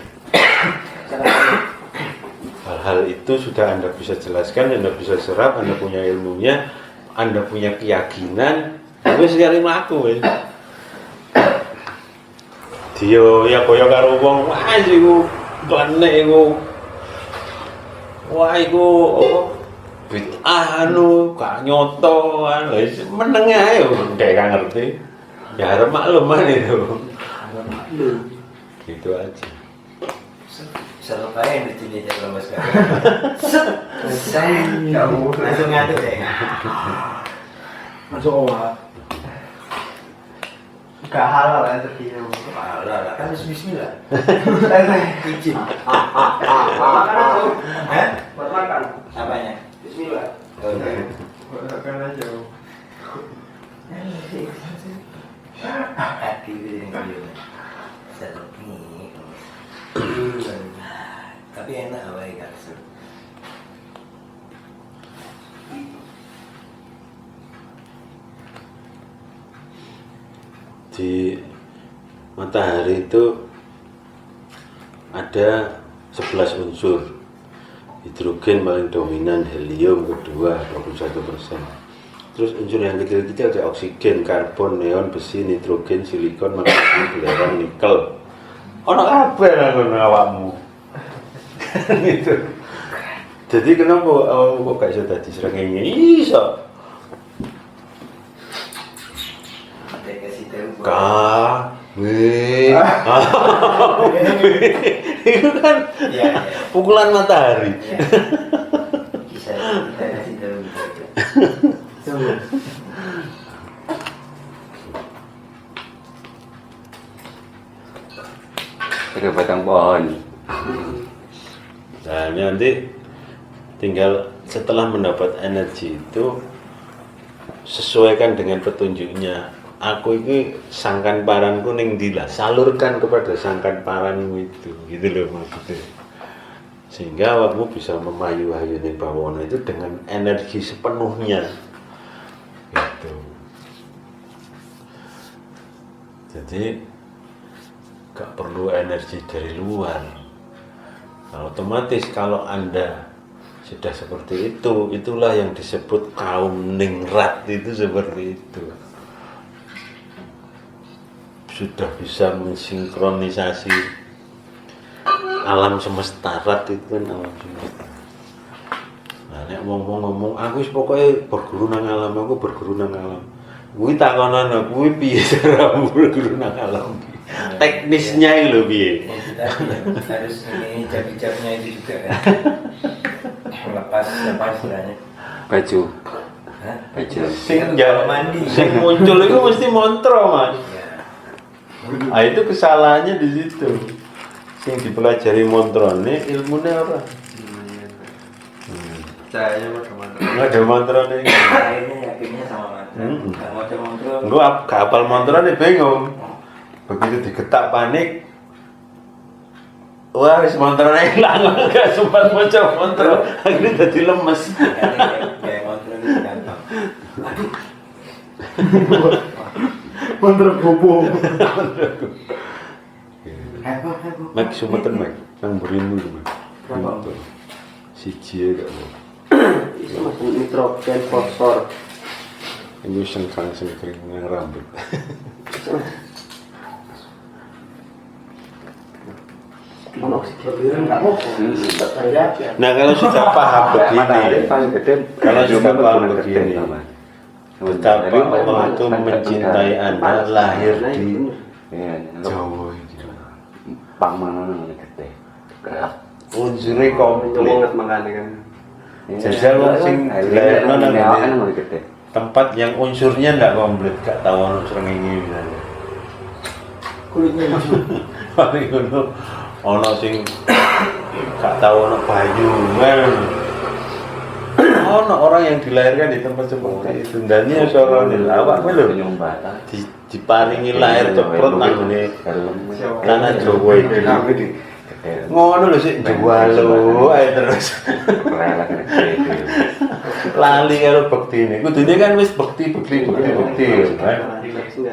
A: Hal-hal itu sudah Anda bisa jelaskan, Anda bisa serap, Anda punya ilmunya, Anda punya keyakinan, wis sekali mlaku wis. Dia ya kaya karo wong, wah iku klenek iku. Wah iku bid'ah gak nyoto wis meneng ae kayak gak ngerti. Ya harap makluman itu. Gitu aja.
D: Selalu kaya yang ditulis ya kalau sekarang. Selesai. Kamu langsung ngatur deh.
C: Masuk olah. Gak halal ya terkira.
D: Halal kan bismillah.
C: Izin. Buat makan.
D: Apanya?
C: Bismillah. Makan aja.
D: Hati ini selalu tapi enak apa ya kasur.
A: Di matahari itu ada 11 unsur. Hidrogen paling dominan, helium kedua 21%. Terus unsur yang kecil-kecil ada oksigen, karbon, neon, besi, nitrogen, silikon, magnesium, belerang, nikel. Ono kabeh nang ngono awakmu. Gitu. Jadi kenapa kok gak iso dadi srengenge? Iso. Itu kan pukulan matahari.
D: Bisa kita kasih tahu gitu.
B: Ada batang pohon.
A: Nah nanti tinggal setelah mendapat energi itu sesuaikan dengan petunjuknya. Aku ini sangkan paranku ning ndi lah, salurkan kepada sangkan paranmu itu, gitu loh maksudnya. Sehingga awakmu bisa memayu-ayu ning bawana itu dengan energi sepenuhnya. Gitu. Jadi gak perlu energi dari luar. Otomatis kalau Anda sudah seperti itu, itulah yang disebut kaum ningrat itu seperti itu. Sudah bisa mensinkronisasi alam semesta, rat itu kan alam semesta. Nah, nek ngomong aku wis pokoke berguru nang alam, aku berguru nang alam. Kuwi takonan kuwi piye caramu berguru nang alam? Teknisnya itu lho piye?
D: Kita harus ini jam-jamnya itu juga kan. Lepas istilahnya.
B: Baju.
D: Hah?
B: Baju.
A: Sing
D: mandi.
A: Sing muncul itu mesti montro, Mas.
D: Ya.
A: Ah itu kesalahannya di situ. Sing dipelajari montrone ilmune ora.
C: Cahaya macam-macam.
A: Enggak ada montrone.
D: Akhirnya yakinnya sama mantra. Gak mau mantra.
A: Engko kapal montrone bingung. Begitu digetak panik. Wah, wis montrone ilang, enggak sempat maca montro. Akhirnya dadi lemes.
D: Kayak mantra itu gampang.
C: Mantra gobo.
A: Mek sumeten mek nang burimu iki, Mek.
C: Berapa?
A: Siji gak mau.
C: Itu masuk nitrogen, fosfor.
A: Ini sengkring nang rambut.
C: Oksigen nggak mau.
A: Nah, kalau sudah paham begini,
B: paling gede.
A: kalau sudah paham begini, betapa
B: Jadi,
A: Allah itu mencintai Anda lahir di
B: Iya,
A: Jawa ini.
B: Pamanan yang gede. Gerak.
A: Unsurnya komplit.
C: Banget makanya kan.
A: Jajal wong sing dilairno nang ngene
B: gede.
A: tempat yang unsurnya enggak komplit, gak tahu ono srengenge misalnya.
C: Kulitnya lucu.
A: Paling ngono ono sing gak tahu ono bayu kan. Ono orang yang dilahirkan di tempat seperti itu. Dan ini sorone awak lho diparingi lahir ceprot nang ngene tanah Jawa iki. Ngono lho sik jual lho ae terus.
B: Rela kan gitu.
A: Lali karo bektine. Kudune kan wis bekti kan.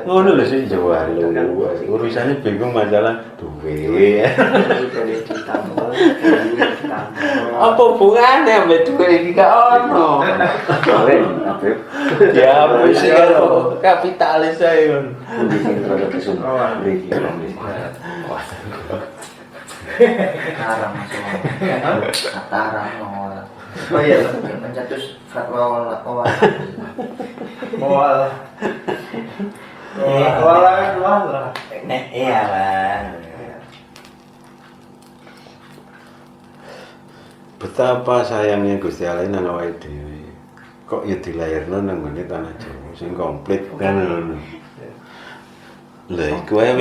A: Ngono lho sik jual lho. Urusane bingung masalah duwe. Apa hubungane ambek duwe iki gak ono.
B: Apa?
A: Ya wis karo kapitalis ae ngono.
B: Di sini terus kesun. Iki
D: Haram semua. Haram mau.
C: Oh iya.
D: Mencetus fatwa wala.
C: Wala. Wala.
D: Iya lah.
A: Betapa sayangnya Gusti Allah nang awake dhewe. Kok ya dilairno nang ngene tanah Jawa sing komplit kan ngono. Lah iku ae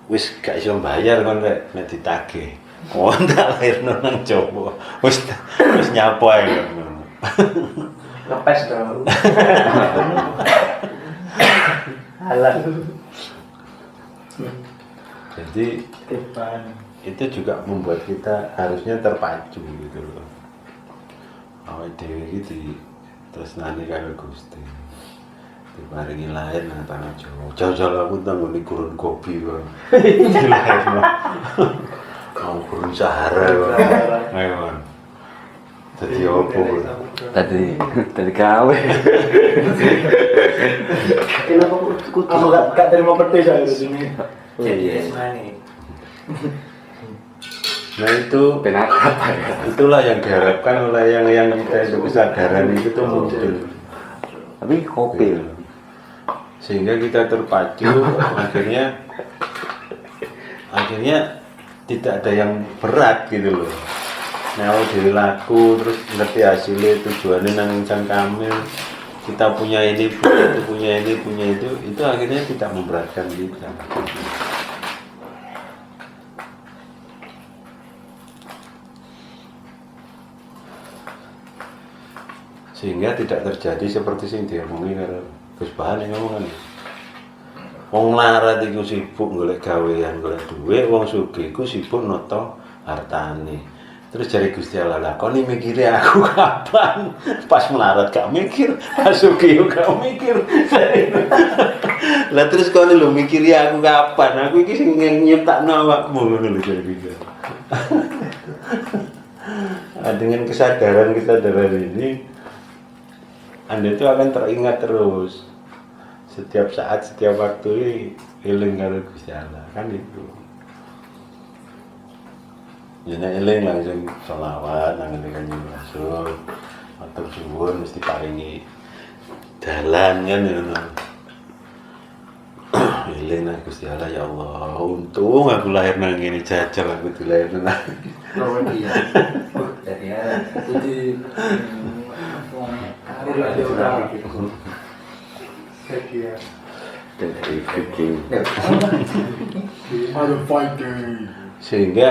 A: wis gak iso bayar kon nek ditagih. Oh tak lairno nang Jawa. Wis nyapo ae ngono.
C: Ngepes dong. Halal.
A: Jadi itu juga membuat kita harusnya terpacu gitu loh. Awake dhewe iki tresnani karo Gusti. Diparingi lahir nang tanah Jawa. Jajal aku nang ngene gurun kopi kok. Dilahirno. Mau gurun Sahara kok. Ayo. Dadi opo?
B: Tadi gawe.
C: Kenapa aku gak terima petis saya di sini?
D: Jadi esmani.
A: Nah itu
B: Apa ya?
A: itulah yang diharapkan oleh yang kita itu kesadaran itu tuh muncul.
B: Tapi kopi.
A: Sehingga kita terpacu akhirnya tidak ada yang berat gitu loh. Nah, diri laku terus ngerti hasilnya tujuannya nang Cangkamil, kita punya ini, punya itu akhirnya tidak memberatkan kita. Sehingga tidak terjadi seperti yang diomongi karo Gus Bahan yang ngomong kan. Wong larat iku sibuk golek gawean, golek duit, wong sugih iku sibuk noto hartane. Terus jare Gusti Allah, "Lah kon mikire aku kapan? Pas melarat gak mikir, pas sugih gak mikir." Lah terus kon lho mikiri aku kapan? Aku iki sing nyiptakno awakmu ngono lho jare Gusti. Dengan kesadaran ini Anda itu akan teringat terus setiap saat, setiap waktu eling karo Gusti Allah kan itu. Ya nek eling langsung sholawat nang Kanjeng Rasul. Matur suwun mesti paringi dalan kan ngono. Eling nang Gusti Allah ya Allah, untung aku lahir nang ngene jajal aku dilahirno nang.
D: Oh iya. Jadi ya. Jadi
A: Sehingga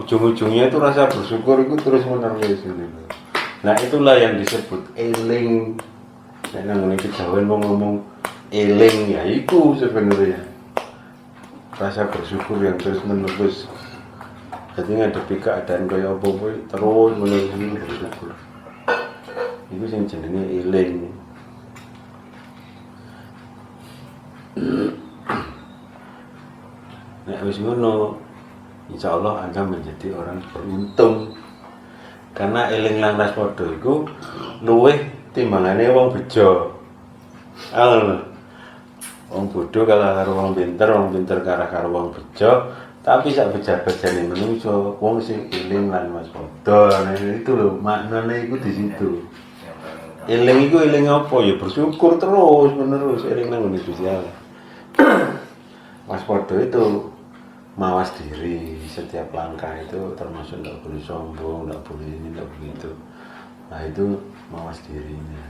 A: ujung-ujungnya itu rasa bersyukur itu terus menerus ini. Nah itulah yang disebut eling. Nah nang kejawen ngomong eling ya itu sebenarnya rasa bersyukur yang terus menerus. Jadi ngadepi keadaan kaya apa-apa terus menerus bersyukur. Itu sing jenenge eling. Nek wis ngono, insyaallah Anda menjadi orang beruntung. Karena eling lan raspada iku luwih timbangane wong bejo. Wong bodho kalah karo wong pinter karo wong bejo, tapi sak pejabat jane menungso, wong sing eling lan waspada. Nah itu lho maknane iku di situ. Eling iku eling apa ya bersyukur terus menerus eling nang ngene Gusti Allah. Waspada itu mawas diri setiap langkah itu termasuk tidak boleh sombong, tidak boleh ini, tidak begitu. Nah itu mawas dirinya.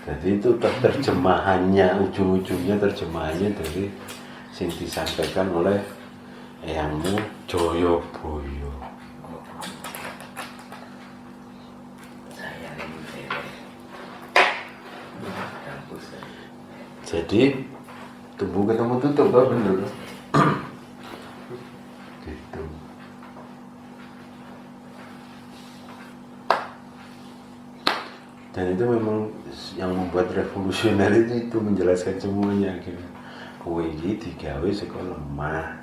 A: Jadi itu terjemahannya, ujung-ujungnya terjemahannya dari yang disampaikan oleh Eyangmu Joyoboyo. Jadi tumbuh ketemu tutup bener. Dan itu memang yang membuat revolusioner itu menjelaskan semuanya gitu. Kowe iki digawe saka lemah,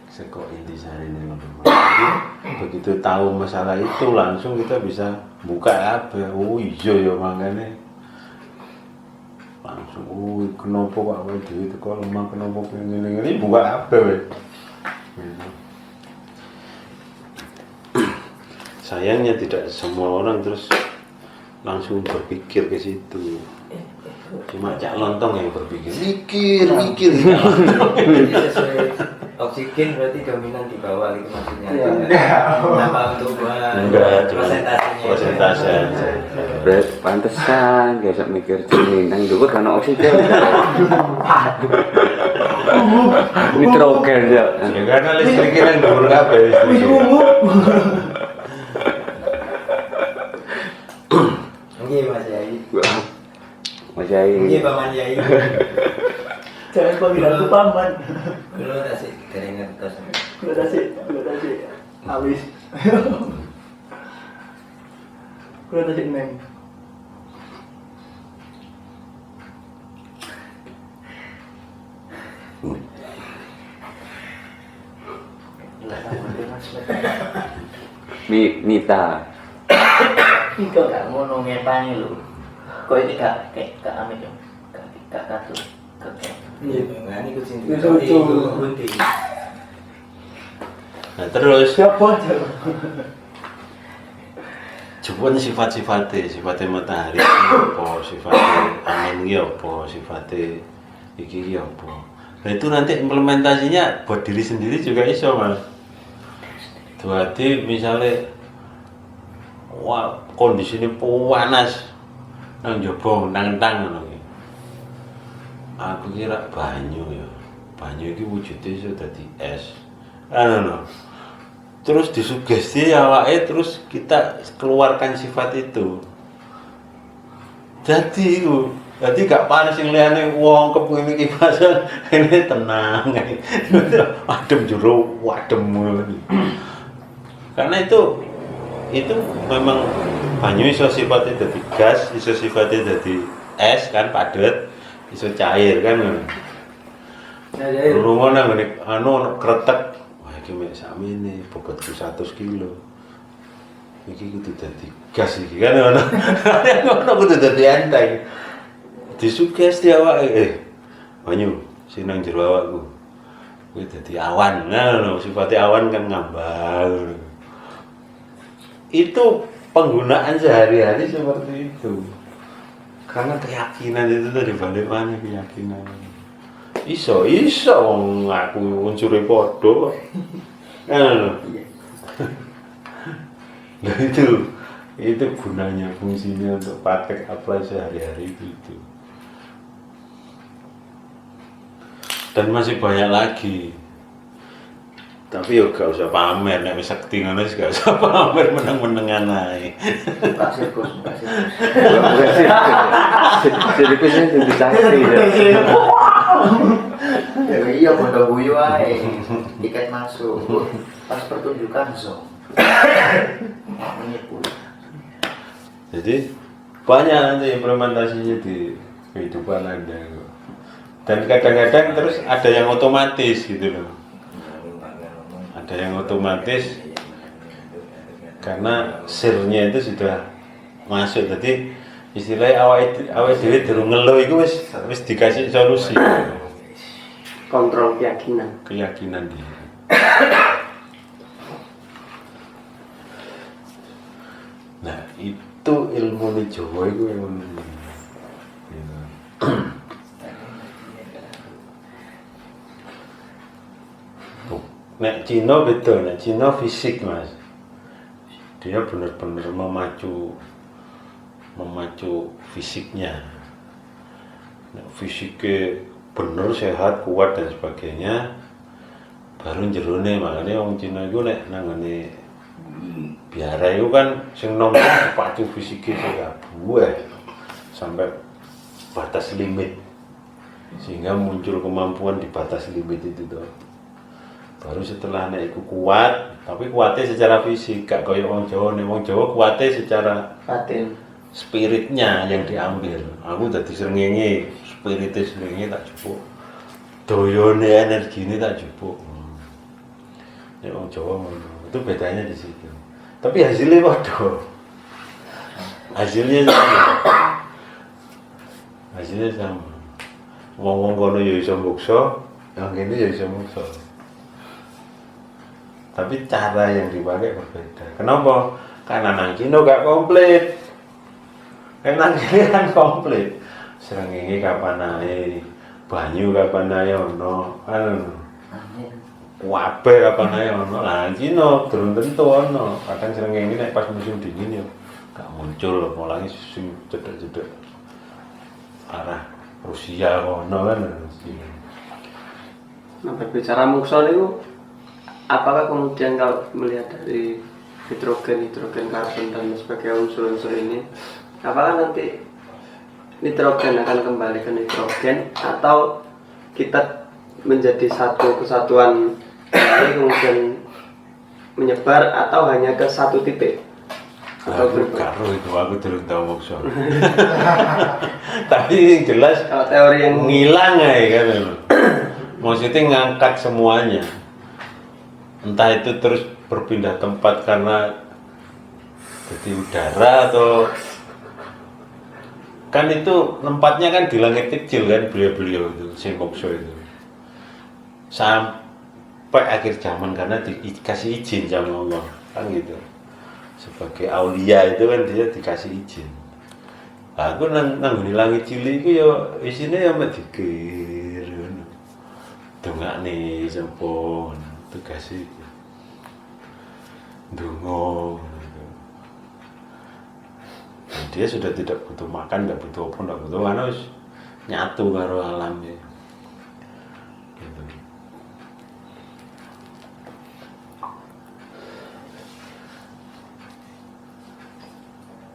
A: saka intisari ning lemah. Jadi begitu tahu masalah itu langsung kita bisa buka apa. Oh iya ya makanya langsung kenapa kok awake dhewe teko lemah, kenapa ngene-ngene buka apa weh. Gitu. Sayangnya tidak semua orang terus langsung berpikir ke situ. Cuma Cak Lontong yang berpikir, mikir.
D: Jadi sesuai oksigen berarti dominan di bawah gitu maksudnya. Apa untuk
A: Enggak, cuma
D: prosentasenya?
A: prosentase.
B: Berarti pantesan biasa mikir jenis nang dhuwur kan oksigen. Nitrogen ya.
A: Ya karena listriknya yang dhuwur kabeh.
D: Nggih Mas Yai.
B: Mas Yai.
D: Nggih Paman Yai.
E: Jangan panggilan aku paman.
D: Kulo tasik dereng ngertos.
E: Kulo tasik. Habis. Kulo tasik neng.
B: Mita.
E: Kau gak mau ngetani lu. Kau ini gak amit dong. Gak kartu.
D: Iya, ngene iku sing
E: Wis lucu.
D: Bunti.
A: Nah terus
E: Siapa aja?
A: jupun sifatnya matahari iki apa, sifatnya angin iki apa, sifatnya iki apa. Nah itu nanti implementasinya buat diri sendiri juga iso Mas. Jadi misalnya wah kondisinya panas nang jaba nang-nang ngono iki. Aku kira banyu ya. Banyu iki wujudnya iso dadi es. Anu terus disugesti awake terus kita keluarkan sifat itu. Jadi gak panas yang liane wong kepengin kipasan ini tenang. Adem jero wadem. Karena itu memang banyu iso sifatnya dadi gas, iso sifatnya dadi es kan padet, iso cair kan.
E: Ya ya.
A: Rumah nang ngene anu kretek. Wah iki mek sakmene bobotku 100 kilo. Iki kudu dadi gas iki kan ngono. Ngono kudu dadi enteng. Disugesti awake banyu sing nang jero awakku. Kuwi dadi awan. Ngono sifatnya awan kan ngambang. Itu penggunaan sehari-hari seperti itu. Karena keyakinan itu dari balik mana keyakinan. Iso wong aku unsure padha. Nah, itu gunanya fungsinya untuk praktek apply sehari-hari itu. Dan masih banyak lagi. Tapi ya gak usah pamer, nek wis sakti ngono wis gak usah pamer meneng-menengan ae.
E: Kasih bos, kasih.
B: Jadi bisa dicari.
E: Ya iya bodoh guyu ae. Tiket masuk. Pas pertunjukan so. Menipu.
A: Jadi banyak nanti implementasinya di kehidupan Anda. Dan kadang-kadang terus ada yang otomatis gitu loh. Ada yang otomatis karena sirnya itu sudah masuk. Jadi istilahnya awake dhewe durung ngeluh iku wis dikasih solusi.
C: Kontrol keyakinan.
A: Keyakinan dia. Nah, itu ilmu di Jawa itu yang gitu. Nek Cina beda, nek Cina fisik Mas. Dia benar-benar memacu fisiknya. Nek fisiknya bener sehat, kuat dan sebagainya. Baru jerone makanya wong Cina iku nek nangane biara itu kan sing nom pacu fisiknya saya buah sampai batas limit sehingga muncul kemampuan di batas limit itu tuh. Baru setelah nek iku kuat, tapi kuatnya secara fisik gak kaya wong Jawa. Nek wong Jawa kuatnya secara
E: Batin.
A: spiritnya yang diambil. Aku dadi srengenge, spiritnya srengenge tak jupuk. Doyone energine tak jupuk. Ya wong Jawa ngono. Itu bedanya di situ. Tapi hasilnya waduh. Hasilnya sama. Hasilnya sama. Wong-wong kono ya iso mboksa, yang kene ya iso mboksa. Tapi cara yang dipakai berbeda. Kenapa? Karena nang kino gak komplit. Nang kene kan komplit. Srengenge kapan ae, banyu kapan ae ono, kan kabeh kapan ae ono. Lah kino durung tentu ono. Kadang srengenge nek pas musim dingin ya gak muncul, mulane sing cedek-cedek arah Rusia kono kan.
C: Nah, berbicara mungso niku, apakah kemudian kalau melihat dari hidrogen karbon dan sebagainya unsur-unsur ini, apakah nanti nitrogen akan kembali ke nitrogen atau kita menjadi satu kesatuan ini kemudian menyebar atau hanya ke satu titik? Atau
A: karo itu aku durung tau mokso. Tapi yang jelas
C: kalau teori yang
A: ngilang aja kan. Maksudnya ngangkat semuanya. Entah itu terus berpindah tempat karena jadi udara atau kan itu tempatnya kan di langit kecil kan beliau-beliau itu sing mokso itu. Sampai akhir zaman karena dikasih izin sama Allah kan gitu. Sebagai aulia itu kan dia dikasih izin. Aku nang langit cilik itu ya isine ya mek dikir ngono. Dongakne sampun tugas iki. Donga. Dia sudah tidak butuh makan, tidak butuh apa, tidak butuh karena wis nyatu karo alamnya. Gitu.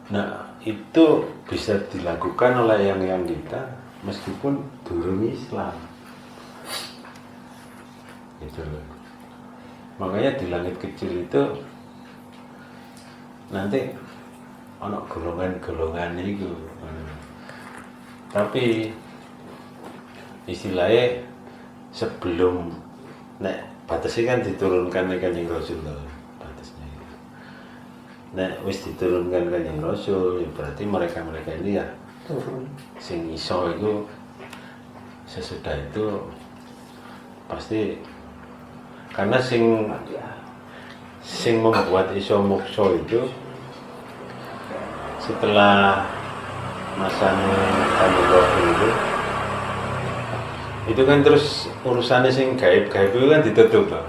A: Nah, itu bisa dilakukan oleh yang kita meskipun durung Islam. Gitu loh. Makanya di langit kecil itu nanti ono golongan-golongan itu. Tapi istilahnya sebelum batasnya kan diturunkan ke Kanjeng Rasulullah. Wis diturunkan Kanjeng Rasul, ya berarti mereka ini ya sing iso itu sesudah itu pasti karena sing membuat iso mokso itu setelah masanya Kanjeng Rasul itu kan terus urusannya sing gaib-gaib itu kan ditutup toh.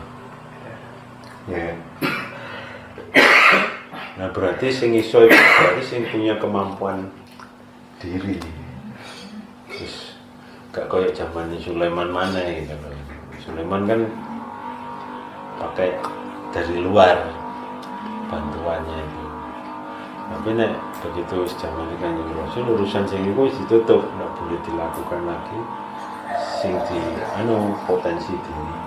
A: Ya. Nah berarti sing iso berarti sing punya kemampuan diri. Terus gak kayak zamannya Sulaiman mana gitu loh. Sulaiman kan pakai dari luar bantuannya itu. Tapi nek begitu zamannya Kanjeng Rasul urusan sing iku wis ditutup, nggak boleh dilakukan lagi sing di potensi dirinya.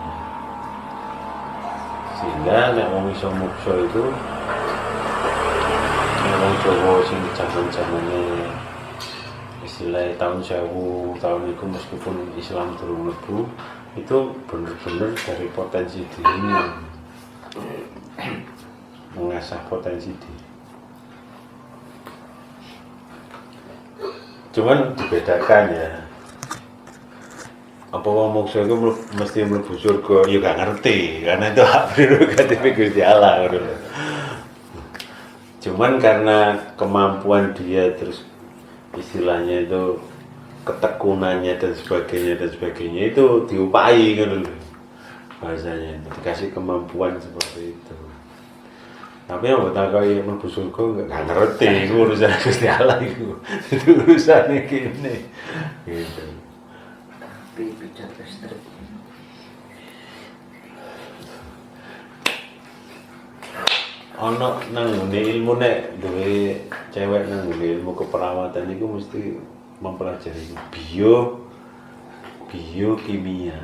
A: Sehingga nek wong iso mokso itu orang Jawa sing zaman-zamane istilahnya tahun 1000 tahun itu meskipun Islam durung mlebu itu bener-bener dari potensi dirinya mengasah potensi diri. Cuman dibedakan ya. Apa wong mokso itu mesti mlebu surga? Ya gak ngerti karena itu hak prerogatif Gusti Allah ngono. Cuman karena kemampuan dia terus istilahnya itu ketekunannya dan sebagainya itu diupai kan loh bahasanya dikasih kemampuan seperti itu. Tapi yang tak kaya mlebu surga gak ngerti itu urusan Gusti Allah itu urusannya gini gitu.
E: Tapi bicara listrik
A: ono nang ngene ilmu nek duwe cewek nang ngene ilmu keperawatan itu mesti mempelajari biokimia.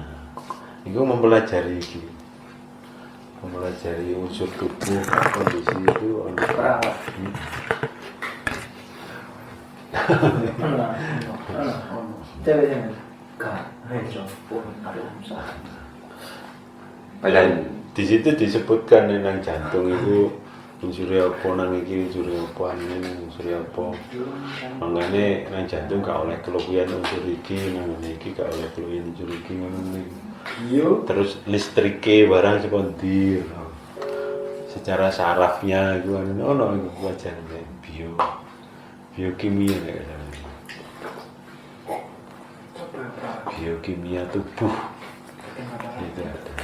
A: Itu mempelajari unsur tubuh kondisi itu ono
E: perawat Cewek-cewek. Kak, ayo pun ada usaha.
B: Padahal
A: Di situ disebutkan nih nang jantung itu unsure apa nang iki unsure apa ane unsure apa. Mangane nang jantung gak oleh keluwihan unsur iki nang ngene iki gak oleh keluwihan unsur iki ngono nih.
E: Yo.
A: Terus listrike barang saka ndi. Secara sarafnya itu ono iku wajane biokimia nek biokimia tubuh. Itu ada.